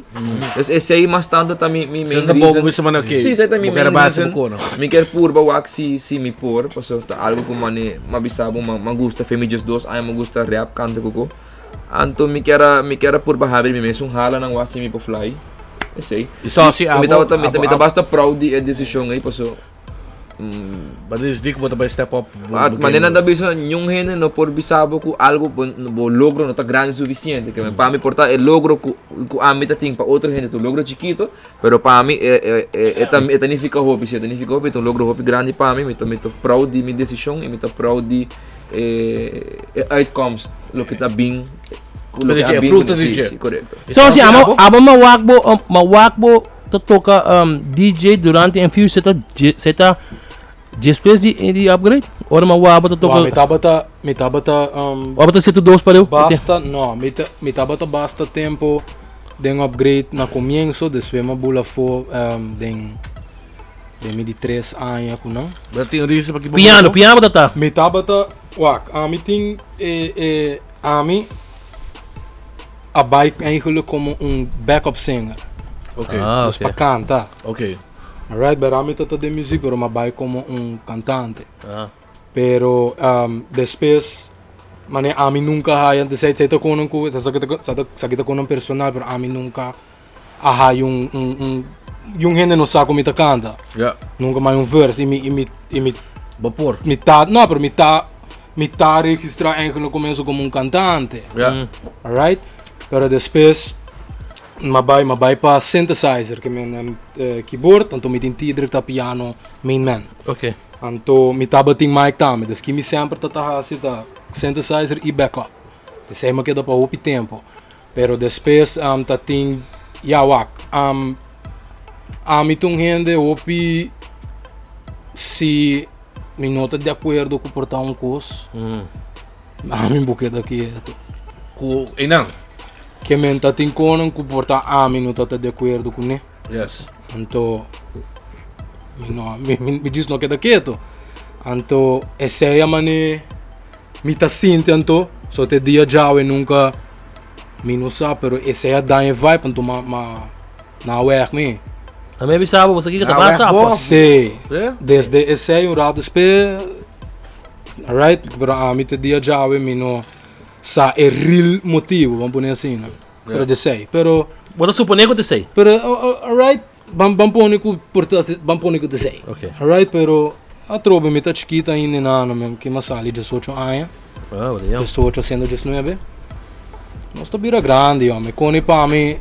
Esse aí mais tanto também me sim, sei também me quer por bawa que se me por, passou algo como mabisabo, gusta famílias dos, ai gusta rap canta coco. Anto me quer por bahabil me mesmo hala nang wasi me po fly. Sei. Só se me tá basta proud de decisão aí passou. But this dik mo ba step up. At manena da bisa yung hene no por bisabo ku algo bo logro no tá grande suficiente que para mí portar el logro ku ami tá ting para outro hene tu logro chiquito pero para mí significa hobby significa hobby tu logro hobby grande para mí me tô proud de minha decisão e me tô proud de outcomes lo que tá bem lo que tá bem fruto de correto. So si amo mawakbo toca DJ durante Infuse seta depois de upgrade? Ou mawaba toca? Me tabata Abata situ dos para eu? Basta, no, me tabata basta tempo den upgrade na comienzo, después me bula fo den mi di 3 anos ku não. Berarti yung reason pag Piano tata. Me tabata wak, ami ting ami abay eigenlijk como backup singer. Okay. Dus para cantar. Okay. Alright, pero ami tata de music pero mabay como cantante. Pero después mane ami nunca hayan de sa konon ko sa kita konon personal pero ami nunca aha yung hene no sa kumita canta. Yeah. Nunca mais verse imi Vapor. pero me tá registrar eigenlijk começo como cantante. Yeah. Alright? Pero después mabay pa synthesizer que men keyboard, anto me tinti direct a piano main man. Okay. Anto me taba ting mic tame, dus que me sempre tata sita synthesizer e backup. De sei me queda pa upi tempo. Pero después ta ting wak. Amitung gente upi si me nota de acordo com portar curso. Ami buqueda quieto. Ku inang. Que men ta ting konon ku portar ami no tata de acordo com ne. Yes. Anto me diz no queda quieto. Anto essa mane me tá sinto anto só te dia já eu nunca me não sabe pero essa dá em vibe anto na work me. Também bisabo você aqui que tá passando. Sim. Desde esse rato espé. Alright, pero a mim te dia já eu me não sa é real motivo, vamos pôr assim, né? Pero de sei, pero Bota suponer que eu te sei. pero alright, vamos pôr de sei. Okay. Alright, pero a trobe me tá chiquita ainda não, mesmo que mas ali 18 anos, Ah, valeu. 18 sendo 19. Nós tá bira grande, homem. Cone para mim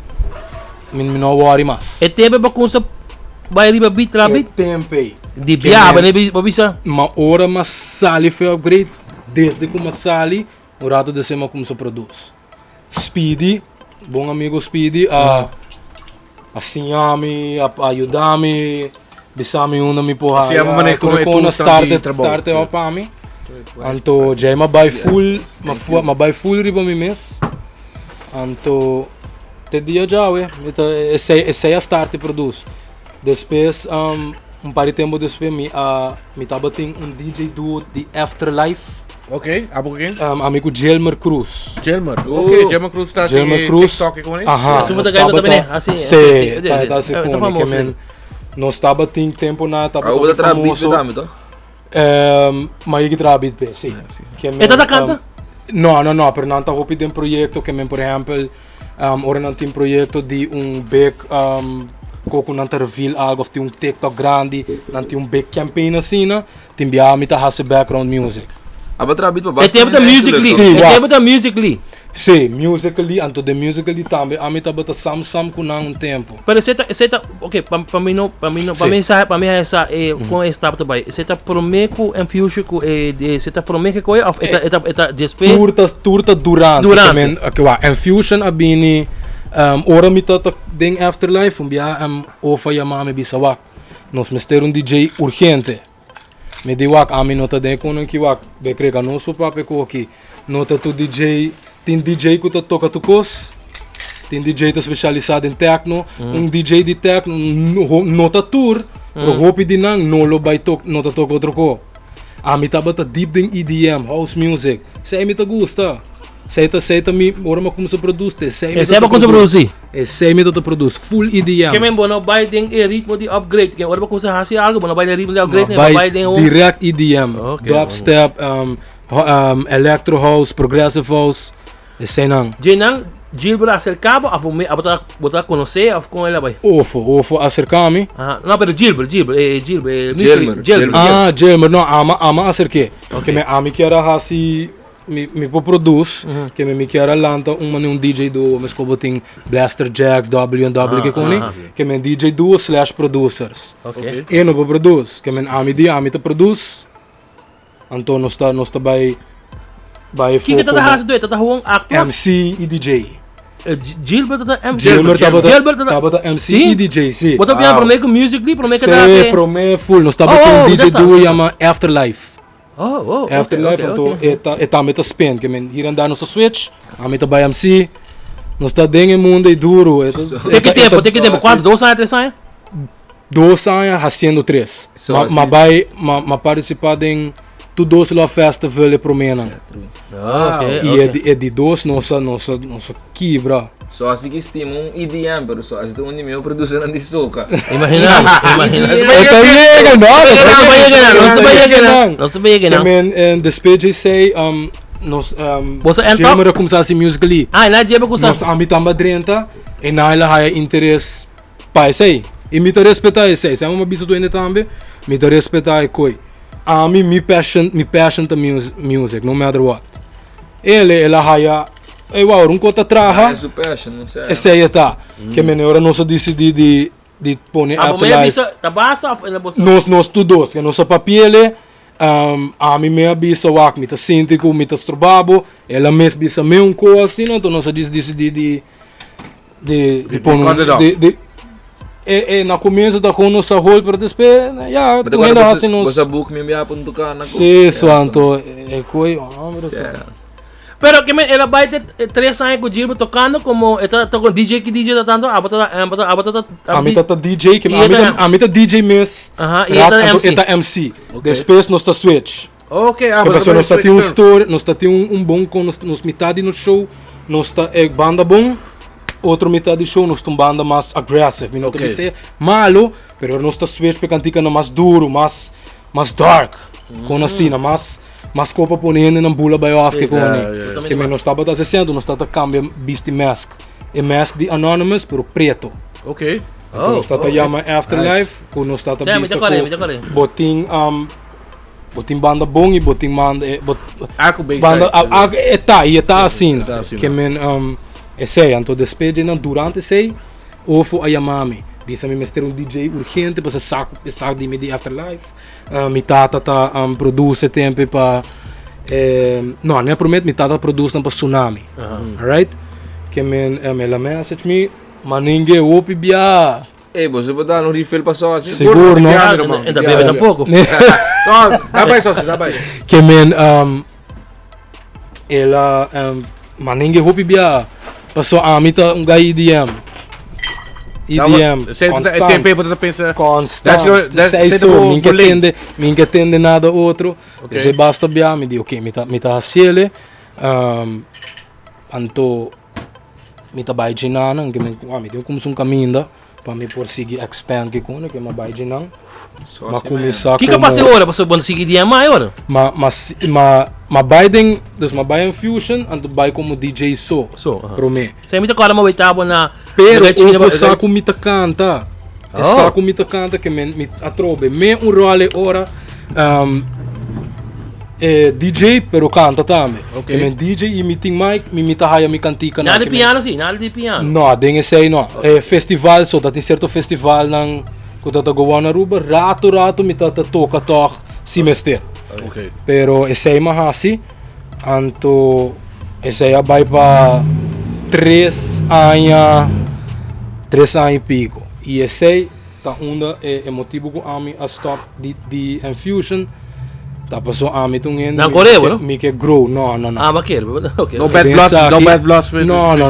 me não worry mais. É tempo para começar vai riba bit rabit. Tempo aí. De biaba, né, bisa? Uma hora mas sali foi upgrade desde como sali o rato de semana como se produz. Speedy, bom amigo Speedy, assim me ajudar-me, bisame una me porra. Assim amo mané como na start para mim. Anto já ma buy full riba mi mes. Anto te dia já esse a start produz. Depois par de tempo depois me tava tem DJ duo de Afterlife. Okay, abo quem? Amigo Gelmer Cruz. Gelmer. Okay, Gelmer Cruz tá Gelmer Cruz. TikTok com ele. Aha. Suma da gaio também, assim. Sim, tá assim com ele. Nós tava tem tempo na tava famoso. Mas eu trabalho bem, sim. É da canta? Não, pero não tá hopi de projeto que por exemplo, ora não tem projeto de big coco não ter reveal algo de TikTok grande, não tem big campaign assim, né? Tem bia me tá has background music. Aba trabalho É tempo da musically. É tempo da musically. Sim, musically, anto de musically também, a mim tá bota sam com um tempo. Pero seta, okay, para mim essa com esta também. Seta promeco em future com seta promeco com eta depois. Turta durante. Infusion abini ora mi tá den Afterlife, bia ofa yamame bisawak. Nos mister DJ urgente. Me di wak ami nota den konon ki wak be krega nos pape ko aqui. Nota tu DJ, tem DJ que toca tu cos. Tem DJ tá especializado em techno, DJ de techno nota tour, pro hopi di nang nolo by nota toca outro ko. Ami tá bata deep in EDM, house music. Sei me tá gusta. Seita mi ora ma como se produz, sei me. Sei como se produz. Sei me tá produz full EDM. Que men bono vai tem ritmo de upgrade, que ora como se hasi algo, bono vai ritmo de upgrade, vai tem direct EDM, dubstep, electro house, progressive house. Esse não. Jenang Gilbert acercava, a botar conhecer, a com ela vai. Ofo acercar-me. Não, pero Gilbert. Ah, Gilbert, não, ama acerquei. Que me ami que era assim, me produz, que me quer lanta um DJ do, mas como tem Blaster Jacks, W&W que com que me DJ do / producers. Ok. E não produz, que me ami te produz. Então nós está by Que tá da raça do, tá ruang actor? MC e DJ. Gilbert tá MC. Gilbert tava MC e DJ, sim. Bota bem para mim com music, para mim que dá. Sim, para mim full. Nós tava com DJ do chama Afterlife. Afterlife, então tá meta spin, que men hier andar nossa switch, a meta by MC. Nós tá dentro do mundo e duro. Tem que tempo, quanto? 2 anos, 3 anos? 2 anos, haciendo 3. Mas participar em tudo lá festival e promena. E de 2 nossa quebra. Só assim que estima EDM, pero só assim onde meu produção de soca. Imagina. Não se vai ganhar. And despeje say você entra começar assim musically. Não é começar. Nós amitamba drenta e na ela há interesse para sei. E me respeitar sei. Se é uma bicho do ainda também, me respeitar e coi. Me passion to music, no matter what. Ela há conta traha. É passion, não sei. Essa aí tá. Que menor não se decidi de pôr afterlife. Nós todos, que nossa papel a mim me avisa me tá síntico, me tá estrobabo, ela me avisa me coisa assim, então nós decidi de pôr na começo da com nossa rol para depois, já, tu ainda assim nós. Você book me enviar para tocar na coisa. Sim, santo, coi, Pero que ela vai ter 3 anos com o Gilbert tocando como está com DJ que DJ tá dando a mim tá DJ que a mim tá DJ mesmo e tá MC depois nós tá switch porque nós tá tem um story nós tá tem um bom com nos metade no show nós tá banda bom outro metade do show nós tá banda mais aggressive não tem ser malo pero nós tá switch porque antica no mais duro mais dark com assim mas copa ponendo na bula by off que nós estava fazendo nós estava cambia beast mask e mask de anonymous pero preto nós estava chama afterlife com nós estava botin banda bom e botin banda tá assim que men esse então despeje não durante sei ou foi a mami disse a mim mestre DJ urgente para saco de me de afterlife mi tata tá produz tempo para não é prometo mi tata produz para tsunami alright que ela message me maninge opi bia você pode dar um refill para só assim seguro não ainda bebe tampouco dá vai que ela maninge opi bia passou a mim tá gai EDM constant minha tende nada outro se basta bia me diz ok me tá haciele anto me tá vai ginana que me deu como um caminho para me por seguir expand que com que me vai ginana mas começar que capaz agora para você seguir dia maior mas Biden dus Biden fusion anto vai como DJ pro me se me tá cara uma oitava na pero o saco me canta saco me canta que me atrobe me role ora DJ pero canta também que me DJ e meeting mic me tá haya me cantica nada de piano sim nada de piano não tem esse não festival só tá tem certo festival nang quando tá goa na Aruba rato me tá toca semestre pero esse aí mais assim anto esse aí vai para 3 anos e pico e esse aí tá é motivo com a mim a stop de infusion tá passou a mim tungen na Coreia não me que grow não mas quero okay no bad blood não olha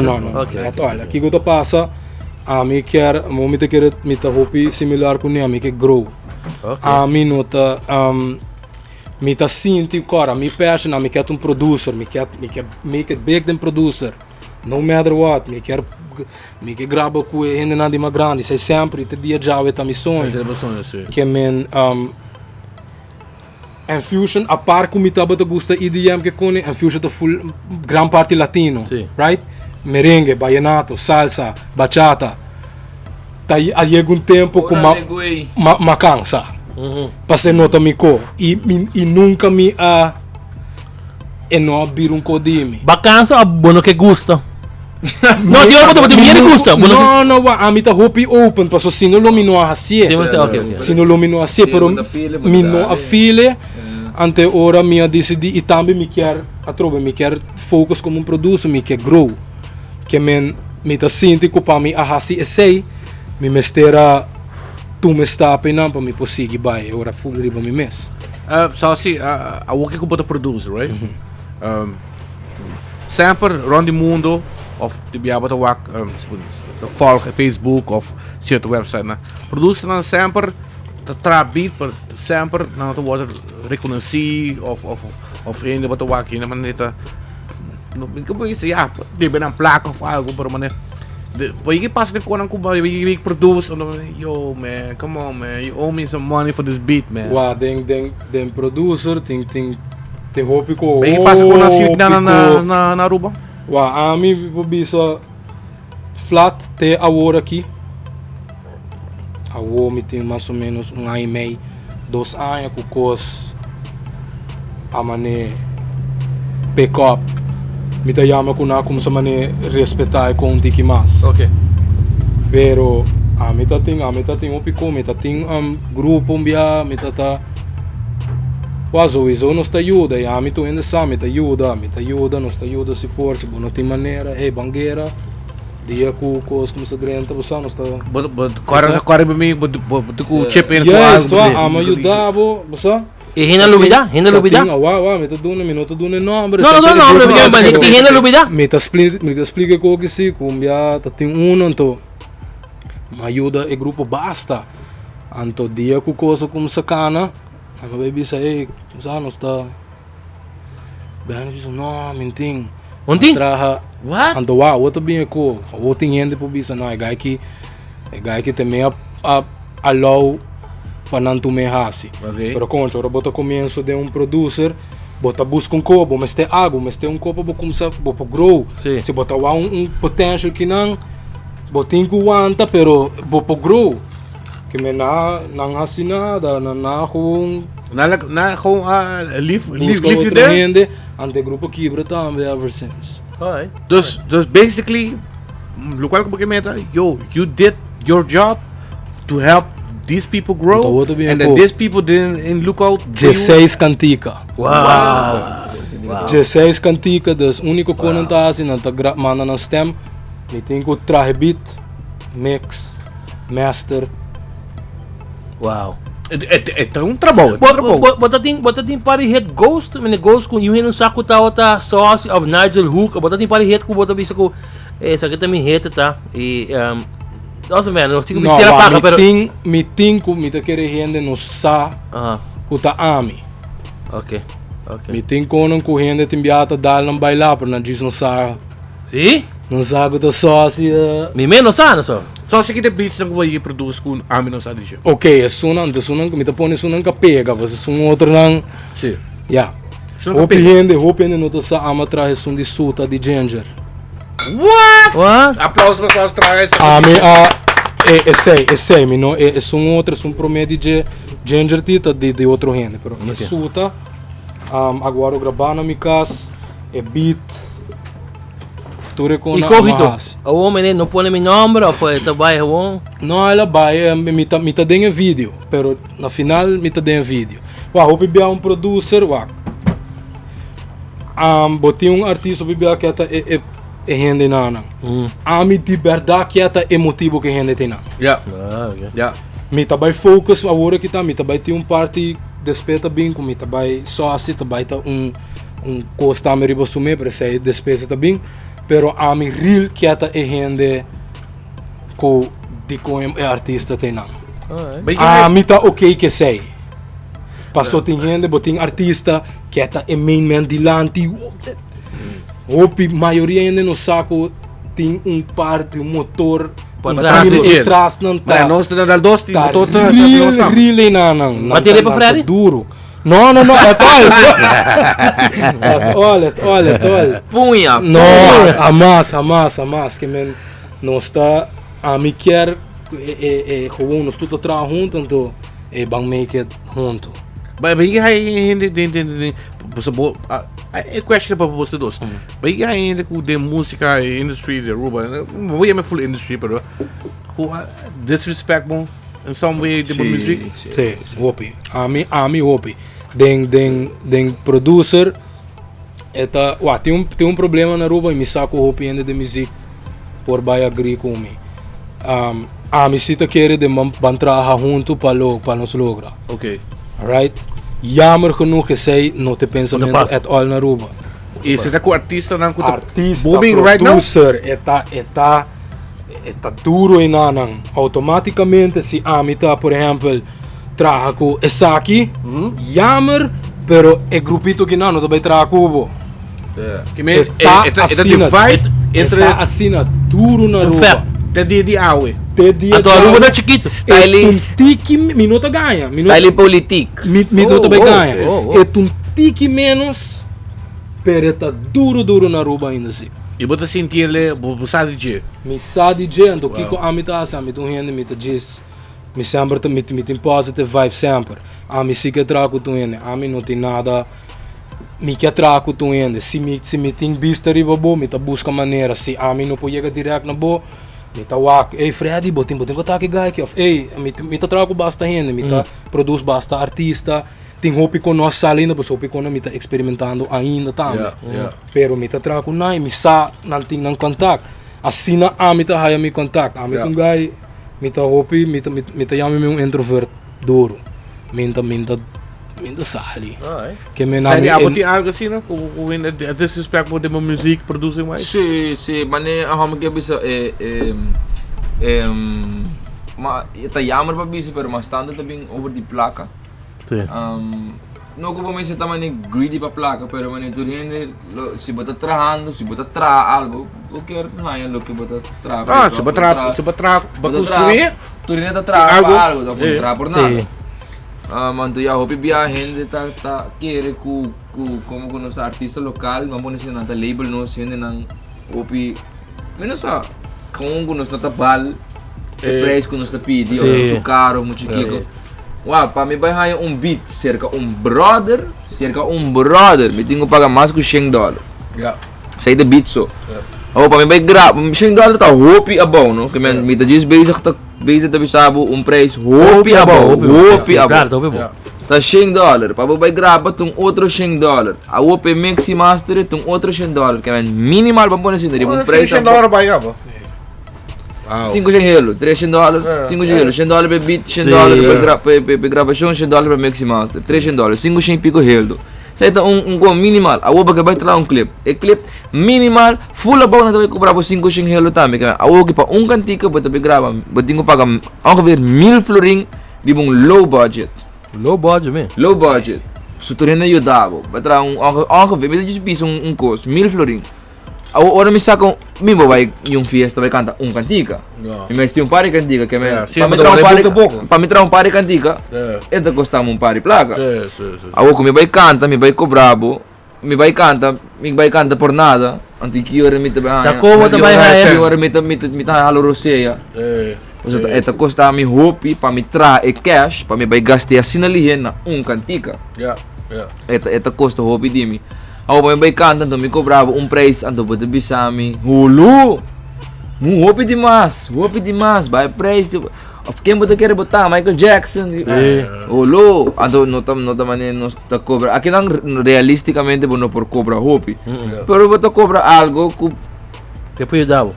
aqui que passa a mim quer momento que me tá hopi similar com a mim que grow a mim nota me tá sinto cara me passion me quer producer me quer make it big than producer no matter what me quer grava com ainda nada mais grande sei sempre te dia já é também sonho que men infusion a par com me tá bota gosta EDM que com infusion tá full gran parte latino right merengue, vallenato, salsa, bachata. Aí chega um tempo que me cansa. Para nota me co e nunca me não abrir um codime. Vacanza a bueno que gusta. No, Dios, pero me gusta. No, a mim tá hopi open, para se não lumino assim. Se não lumino assim, pero me não afile. Ante ora me decidi e também me quer me quer focus como produto, me quer grow. Que me tá sinto que para mim assim sei, me mestera tu me está apenas para me conseguir vai, ora full riba me mes. So see, I work com o producer, right? Sempre rond mundo of de be able to work volg Facebook of certo website na. Producer na sempre beat per sempre na te worden reconhecido of ainda wat work in maneta. No como isso ja, de ben een plaque of algo pero mané. Wat je pas de konan kuba je produce yo man, come on man, you owe me some money for this beat man. Wa den producer te hopi ko. Ben je pas ko na sit na Aruba? Wa ami vou bisa flat te agora aqui. Agora me tem mais ou menos ano e meio, 2 anos com cos a mané pick up. Me tá chama com na como se mané respeitar com um tiki mais. Okay. Pero a me tá tem um pico, me tá tem grupo me tá quase isso nos ajuda, e a me tô indo só me ajuda, nos ajuda se for, se não tem maneira, bangueira. Dia com cos como se grenta, você não está. Corre para mim, com chip in. Yes, tu ama ajudar, você. E hina lubida? Me tá dando minuto dando nome. Não, mas hina lubida? Me explica como que se, como já tá tem então me ajuda o grupo basta. Anto dia com coisa como sacana, a baby sai, você não está. Bem, isso não, menting. Onde? What? Anto outro bem ko, outro gente por bisa não, é gai que também allow para não tu me hasi. Pero concho, ora bota começo de producer, bota busca copo, mas tem água, mas tem copo para começar, para grow. Se bota potential que não, botin ku wanta pero para grow. Que me não hasi nada, na gewoon leave you there. Ante grupo quebra também ever since. Alright. Dus basically, local comportamento, you did your job to help these people grow, and then these people didn't look out for 16 cantica. Wow. 16 cantica, dus único conentatie na ta mana na stem, me tem que traje beat, mix, master. Wow. É um trabalho. Bota tem para hit Ghost, Ghost com you no saco tá outra sauce of Nigel Hook, bota tem para hit com bota bisa com essa aqui também hit tá e nossa mano, nós temos que ser paga pero me tem com me tá querer rende no sa com tá ami. Okay. Me tem com correndo tem biata dar não bailar para não diz não sa. Sim? Não sabe da sauce. Me menos sana só. Só se que de beats não vai produzir com ami não sabe disso. Ok, é sunan me tá pondo sunan que pega, você sum outro não. Sim. Yeah. Hope não tá sa ama traje sun de suta de ginger. What? Aplausos para os trajes. Sei, me não é um outro, um promédio de ginger tita de outro gente, pero é suta. Agora gravar na minha casa é beat. E corrido. O homem não põe meu nome ou foi trabalhar o não, ela vai me tá dando vídeo, pero na final me tá dando vídeo. Hope bia producer, botei artista bia que é gente nana. Me de verdade que é motivo que gente tem. Yeah. Me tá vai focus agora que tá, me tá vai ter parte despesa bem, me tá vai só assim, tá vai tá costa me riba sume, para ser despesa tá bem. Pero a mi real que ata é gente com artista tem não. Mi tá ok que sei. Passou tem gente, botin artista que ata é main man dilante. Hope maioria ainda no saco tem parte motor trás não tá. Não está dal dosti motor trás. Really não. Bateria para Ferrari? Duro. No, at all. Punha! No, jamás. Que men, nós está a me quer gewoon nós tudo tra junto, então bang make it junto. Bagi hindi é question para você dois. Bagi ainda com de música industry de Aruba, não vou me full industry, pero who disrespect mo in some way the music. Sim, hopi. Ami hopi. Den producer tem um problema na Aruba e me saco hopi ainda de music por vai agree com me. Ami sita querer de ban trabalhar junto para nos lograr. Okay. Alright? Jammer genoeg que zij não te pensamento at all na Aruba. E você tá com artista não com Artista, booming right now? producer, está duro em nanang. Automaticamente se amita, por exemplo, traga com Esaki, jammer, pero é grupito que não também traga cubo. Que me tá divide entre assina duro na Aruba. Te dia awe. A tua Aruba tá chiquito. Stylist. Tiki minuto ganha. Style politik. Minuto também ganha. É um tiki menos, pero tá duro na Aruba ainda assim. E bota sentir ele, você DJ. Mi sa DJ, ando kiko amita asa, mi tuhende mi ta diz, mi sempre mi tem positive vibe sempre. Mi si que trago tuhende, mi não tem nada, mi que trago tuhende. Se mi tem vista riba bo, mi ta busca maneira, se mi não pode chegar direto na bo, mi ta wak, ei Freddy, botin ko taki guy que of, ei, mi ta trago basta hende, mi ta produz basta artista. Tem hopi com nós ainda, pois hopi com nós me tá experimentando ainda também. Pero me tá trago nai, me sa não tem não contato. Assim na me tá haya me contato. Me tá guy, me tá hopi, me tá chama me introvert duro. Me tá sali. Que me na me. Tem algo assim, não? O disrespect por de music producing mais. Sim, mas a gente quer bisa tá jammer para bisa, pero mas standard também over die placa. Não que você também greedy para placa, pero mas tu rende se bota trabajando, se bota algo, o que não é lo que bota trabalho. Se bota construir, tu rende tá trabalhando algo, não pode trabalhar por nada. Mas tu já hopi viaje tá querer como nós artista local, mas vamos dizer na label nós rende não hopi, menos a como nós tá bal, o preço que nós tá pedindo, muito caro, muito chiquito. Wow, para mim vai ganhar beat cerca brother, me tenho que pagar mais que $100. Sai de beat só. Para mim vai gravar, $100 tá hopi abão, não? Que me tá diz basic tá bisabo preço hopi abão. Tá $100, para vai gravar outro $100. A hopi maxi master outro $100, que é minimal para pôr assim, preço. $100 vai gravar. 5 gelo, $300, 5 gelo, $100 per beat, $100 per gravação, $100 per mix master, $300, 5 pico gelo. Sai tá um minimal, a oba que vai trazer clip. E clip minimal, full about na também cobrar por 5 gelo também. A oba que para cantica para também gravar, tenho que pagar ongeveer 1.000 florin de low budget. Low budget, man. Low budget. Se tu rende ajudava, vai trazer ongeveer, mas eu disse um custo, 1.000 florin. Ora me sacam, mesmo vai em fiesta vai cantar cantica. Mas tem par de cantica que para me trazer par de cantica, então custa par de placa. Agora me vai canta, me vai cobrar, me vai canta por nada. Antes que eu me também. Da como também é. Eu me tá a roceia. Então custa me hopi para me trazer cash, para me vai gastar assim ali na cantica. Então custa hopi de mim. Ako may kanta, me cobrava preço, então pode bisa mi, hulu, hopi demais, vai preço, quem pode querer botar Michael Jackson, hulu, então não também não está cobra, aqui não realisticamente não por cobra hopi, pero botar cobra algo que depois ajudava.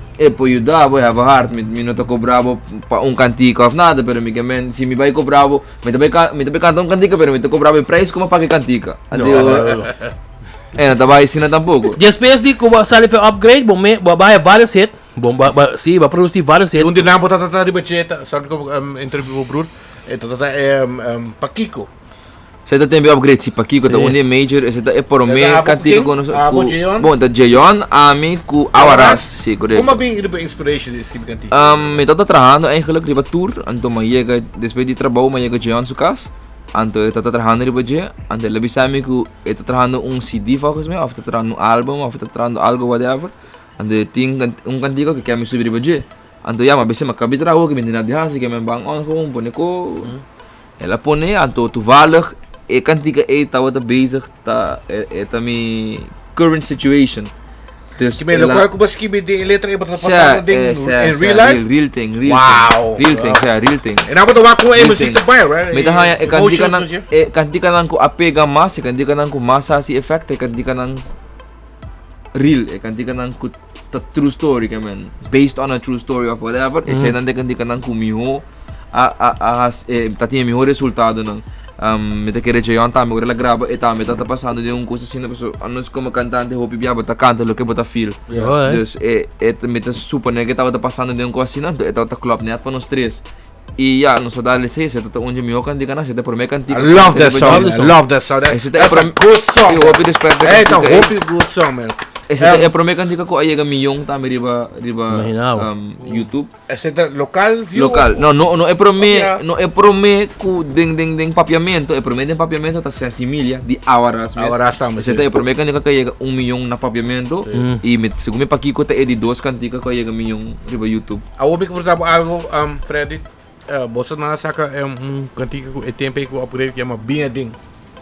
Eu have a heart, me não está cobrava para cantico ou nada, pero se me vai cobrava, me também canta cantica, pero me está cobrava preço como para que cantica. Não tá vai ensinar tampouco. Depois de como sale para upgrade, vai vários hits, sim, vai produzir vários hits. Um dia não botar tata de budget, sabe como interview o Bruno, tata Paquico. Você tá tendo upgrade se Paquico, tá onde major, você tá por me cantico com bom, da Jayon, Ami, com Awaras, sim, correto. Como bem a inspiration desse cantico? Me tá trabalhando eigenlijk de tour, então me chega depois de trabalho, me chega Jayon su casa. Anto ito tatrahando riba je, anto labi sa amin ko ito tatrahando CD focus me, of tatrahando album, of tatrahando algo whatever. Anto ting kanti ko kaya mi subi riba je. Anto ya mabese makabitra ko kimi dinadihasi kaya bang on ko pone ko. Ela pone anto toevallig kanti ka tawat bezig ta mi current situation. Dus Si may lokal ko ba skibid di letra iba tapasado ding in real life? Real thing. Wow. Real thing, siya, real thing. E naman tawa ko musik tayo, right? May tahaya kanti ka nang ko apega mas, kanti ka nang ko masa si effect, kanti ka nang real, kanti ka nang ko true story kaman, based on a true story of whatever. Say nande kanti ka nang kumiho tati miho resultado ng meta querer chegar tamo agora grava e tamo tá passando de coisa assim pessoa anos como cantante hopi biaba tá canta lo que bota feel dus meta supone que tava passando de coisa assim não tá club net para nós três e ya nós dá licença se tá onde me canti kana se tá por me canti I love that song. That's a good song. hopi respeito Hey, tá hope good song, man. esse é por me canti ko aí milhão tá riba YouTube Esse é local view. local não é por me ku ding papiamento é por me papiamento tá se assimilha de horas estamos. esse é por me canti ka 1 milhão na papiamento e segundo me pakiko tá de 2 canti ka milhão riba YouTube A hope que for algo Freddy. Bosa na saka cantiga ko tempo ko upgrade que é uma binha ding.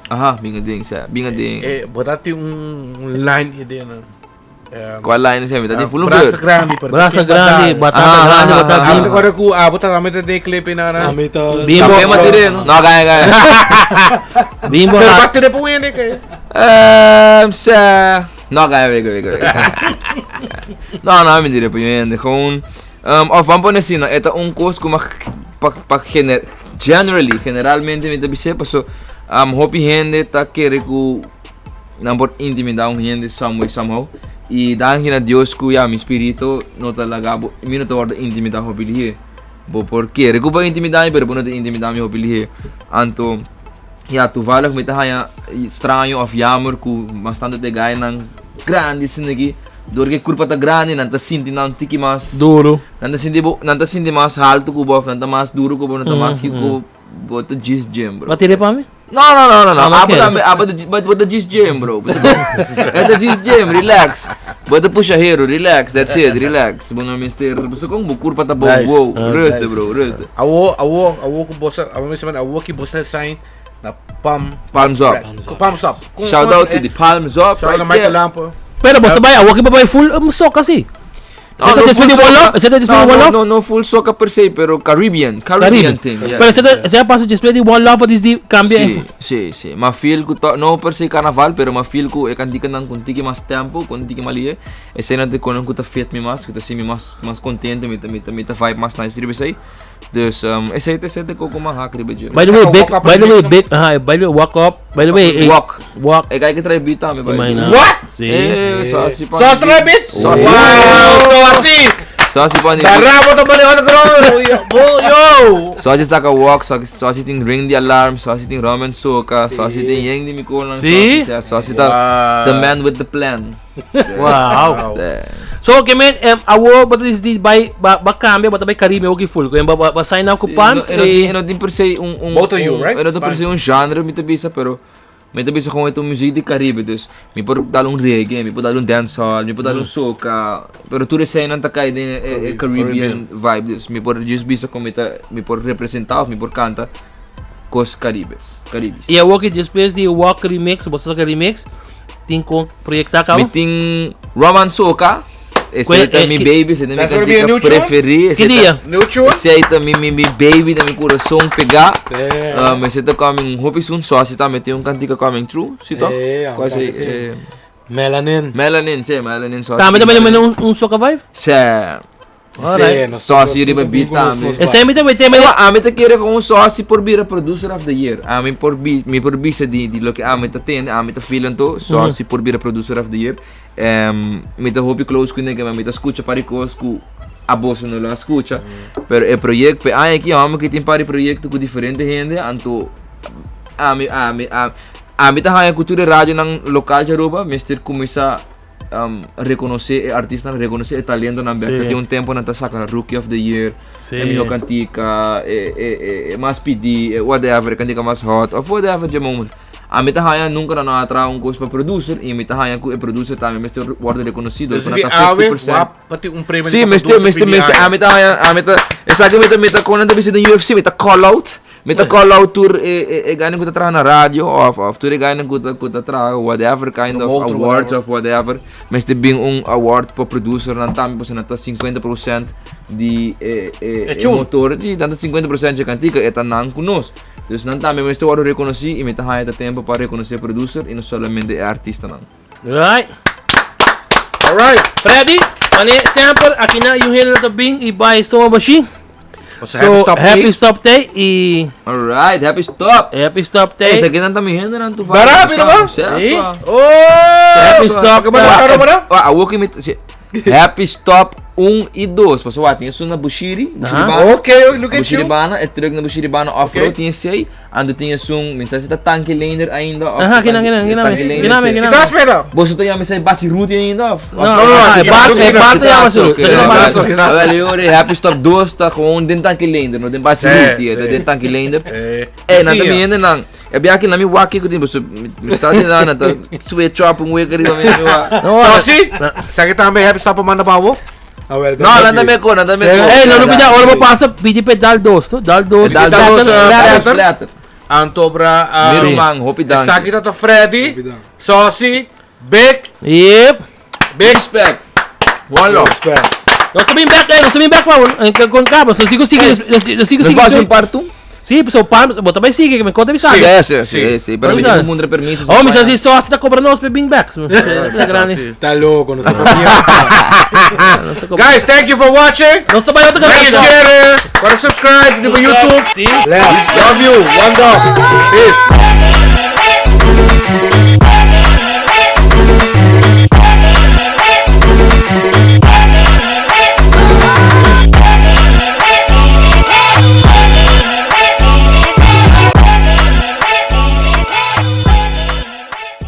aha bingading Botati line ideia na. qual line siya tá de full Braça verse grande, Braça grande, batata grande, batata Agora bimbo. agora ku abot na meta de clip na. Amita Bimbo. Sampai mati no kaya Bimbo Pero ha. bakit na po yan kay? sa no kaya wego no mentira po yun gewoon of vamos poner assim esta curso como generalmente me deve ser passo hopi gente tá querer ku nambot intimidar gente somehow e dahil na Dios ko ya mi espiritu no talaga mi no tawar intimidar hopi lihe bo porque reku ba intimidar pero no te intimidar mi hopi lihe anto ja toevallig met haya estranho of jammer ku bastante de gay ng grande sinigi dorge kurpa ta grande nanta sinti nan tiki mas Duro. nanta sinti mas alto ku bof nanta mas duro ku nanta mas ki ku bota gis gem bro Matire pa mi? no okay. bota gis gem bro bota gis gem relax bota puxa hero relax that's it relax bono mister basta kung kurpa ta Nice. wow rest bro rest Awo ko bosa, awo mesmo awo ki bosa sign na palms up Palms up. shout out to the palms up Shout out right to Michael there. Lampo. Pero basta ba, awaki pa ba full so kasi? No, Seta just pwede wall off? Seta just pwede wall off? no full soca per se, pero Caribbean thing. Yeah. Pero seta pasa just pwede wall off at is di cambia. Sí. Ma feel ko to, no per se carnaval, pero ma feel ko kanti ka nang kunti ki mas tempo, kunti ki mali e se nante ko nang kuta fit mi mas, kuta si mi mas contento mi ta vibe mas nice ribe say. Dus ese ko kumahak ribe je. By the way, walk up. By the way, Walk. Walk. E kay kita bita mi ba. Imagina. What? Si. Sauce pa. Sauce Travis? Sauce. Wow! Sauce pa ni. Darabo to bali on yo. Sauce sa ka walk, sauce ting ring the alarm, sauce ting ramen soka, sauce ting yang di mi ko lang. Si? Sauce ta the man with the plan. Wow. Yeah. So, kemen, awo, but is di by cambia, but by Karime, okay full. Kaya ba sign up ko pants? Não tem per se Both of you, right? Não tem per se genre mi tabisa, pero may tabisa kung ito music de Caribe, dus mi por dalong reggae, mi por dalong dancehall, mi por dalong soca, pero tu resay nang takay de Caribbean vibe, dus mi por just bisa kung mi por representar, mi por canta cos Caribes. E a walk just plays the walk remix, basta ka remix. Ting kong proyekta ka? Meeting Roman Soca. Esse Qual- aí tá mi baby, esse é That's minha gonna be a new cantiga tune? preferida. Que dia? New tune? Esse aí tá mi baby, da mi coração pegar. É. Esse tá coming, hope soon, só se tá metendo cantiga coming true, se tá? É, Quase ang aí. Melanin. Melanin só. Tama naman soca vibe? Se Alright. só se riba bita. Essa é mita, tema. Pero ami ta kere kung sócio por bira producer of the year. Ami por bisa di lo que ami ta ten, ami ta feeling to sócio por bira producer of the year. Mi ta hope close ku nega, mi ta escucha paricos ku aboso no la escucha. Pero el proyecto pe ai aqui ami que tem pari proyecto com diferente gente, anto ami ta haya cultura rádio nang local Jaruba, Mr. Kumisa reconhecer artista, reconhecer talento na Beca. Tem tempo na saca Rookie of the Year, melhor cantica, mais PD, whatever, cantica mais hot, of whatever the moment. A meta haya nunca na atra coisa para producer e a meta haya que producer também mas ter word reconhecido para 50%. Pati prêmio. Sim, mas a meta essa que meta quando anda visita UFC, meta call out tour e ganha que tra na rádio of tour ganha que tra whatever kind of awards of whatever, mas tem bem award para producer na também você nata 50% de motor, de tanto 50% de cantica é não conosco. Dus não também mas eu reconheci e me tá há tempo para reconhecer producer e não somente artista não. Alright. Freddy, mane sample aqui na you hear the bing e buy so bashi. So happy stop day e alright, happy stop day. Esse aqui não tá me rendo não tu vai. Barato, não? Happy stop. A walk me happy stop 1 e 2. Pessoal, tinha isso na Bushiri Bana. Ok, look at Bushiri you. Bana, é truque na Bushiri Bana off-road tinha sei. Ando tinha um mensagem da tanque lander ainda. Giname. Você tem a mensagem base route ainda? Não, base route. Olha, happy stop 2 tá com den tanque lander, não den base route, den tanque lander. Não também ainda não. É bem aqui na minha waki que tem, você sabe lá na tá sweat shop um week ali também. Não, sim. Sabe também happy stop manda para o não, nada me con. Não pida, ora passa pedir pedal dos, Dal dos. Splatter. Antobra, Mirumang, Hopi Dang. Sakit to Freddy, Saucy, Big. Yep. Big respect. One love. Não subim back com cabo, só sigo. Faz um parto? Sim, pessoal, bota bem siga, que me conta me sabe. Sim. Para mim não mundo permisso. Oh, mas assim só está cobrando nós para bing backs. Tá louco, não sei Guys, thank you for watching. Não está bem outra Like and share, subscribe to my YouTube. Sim. Love you. One dog. Peace.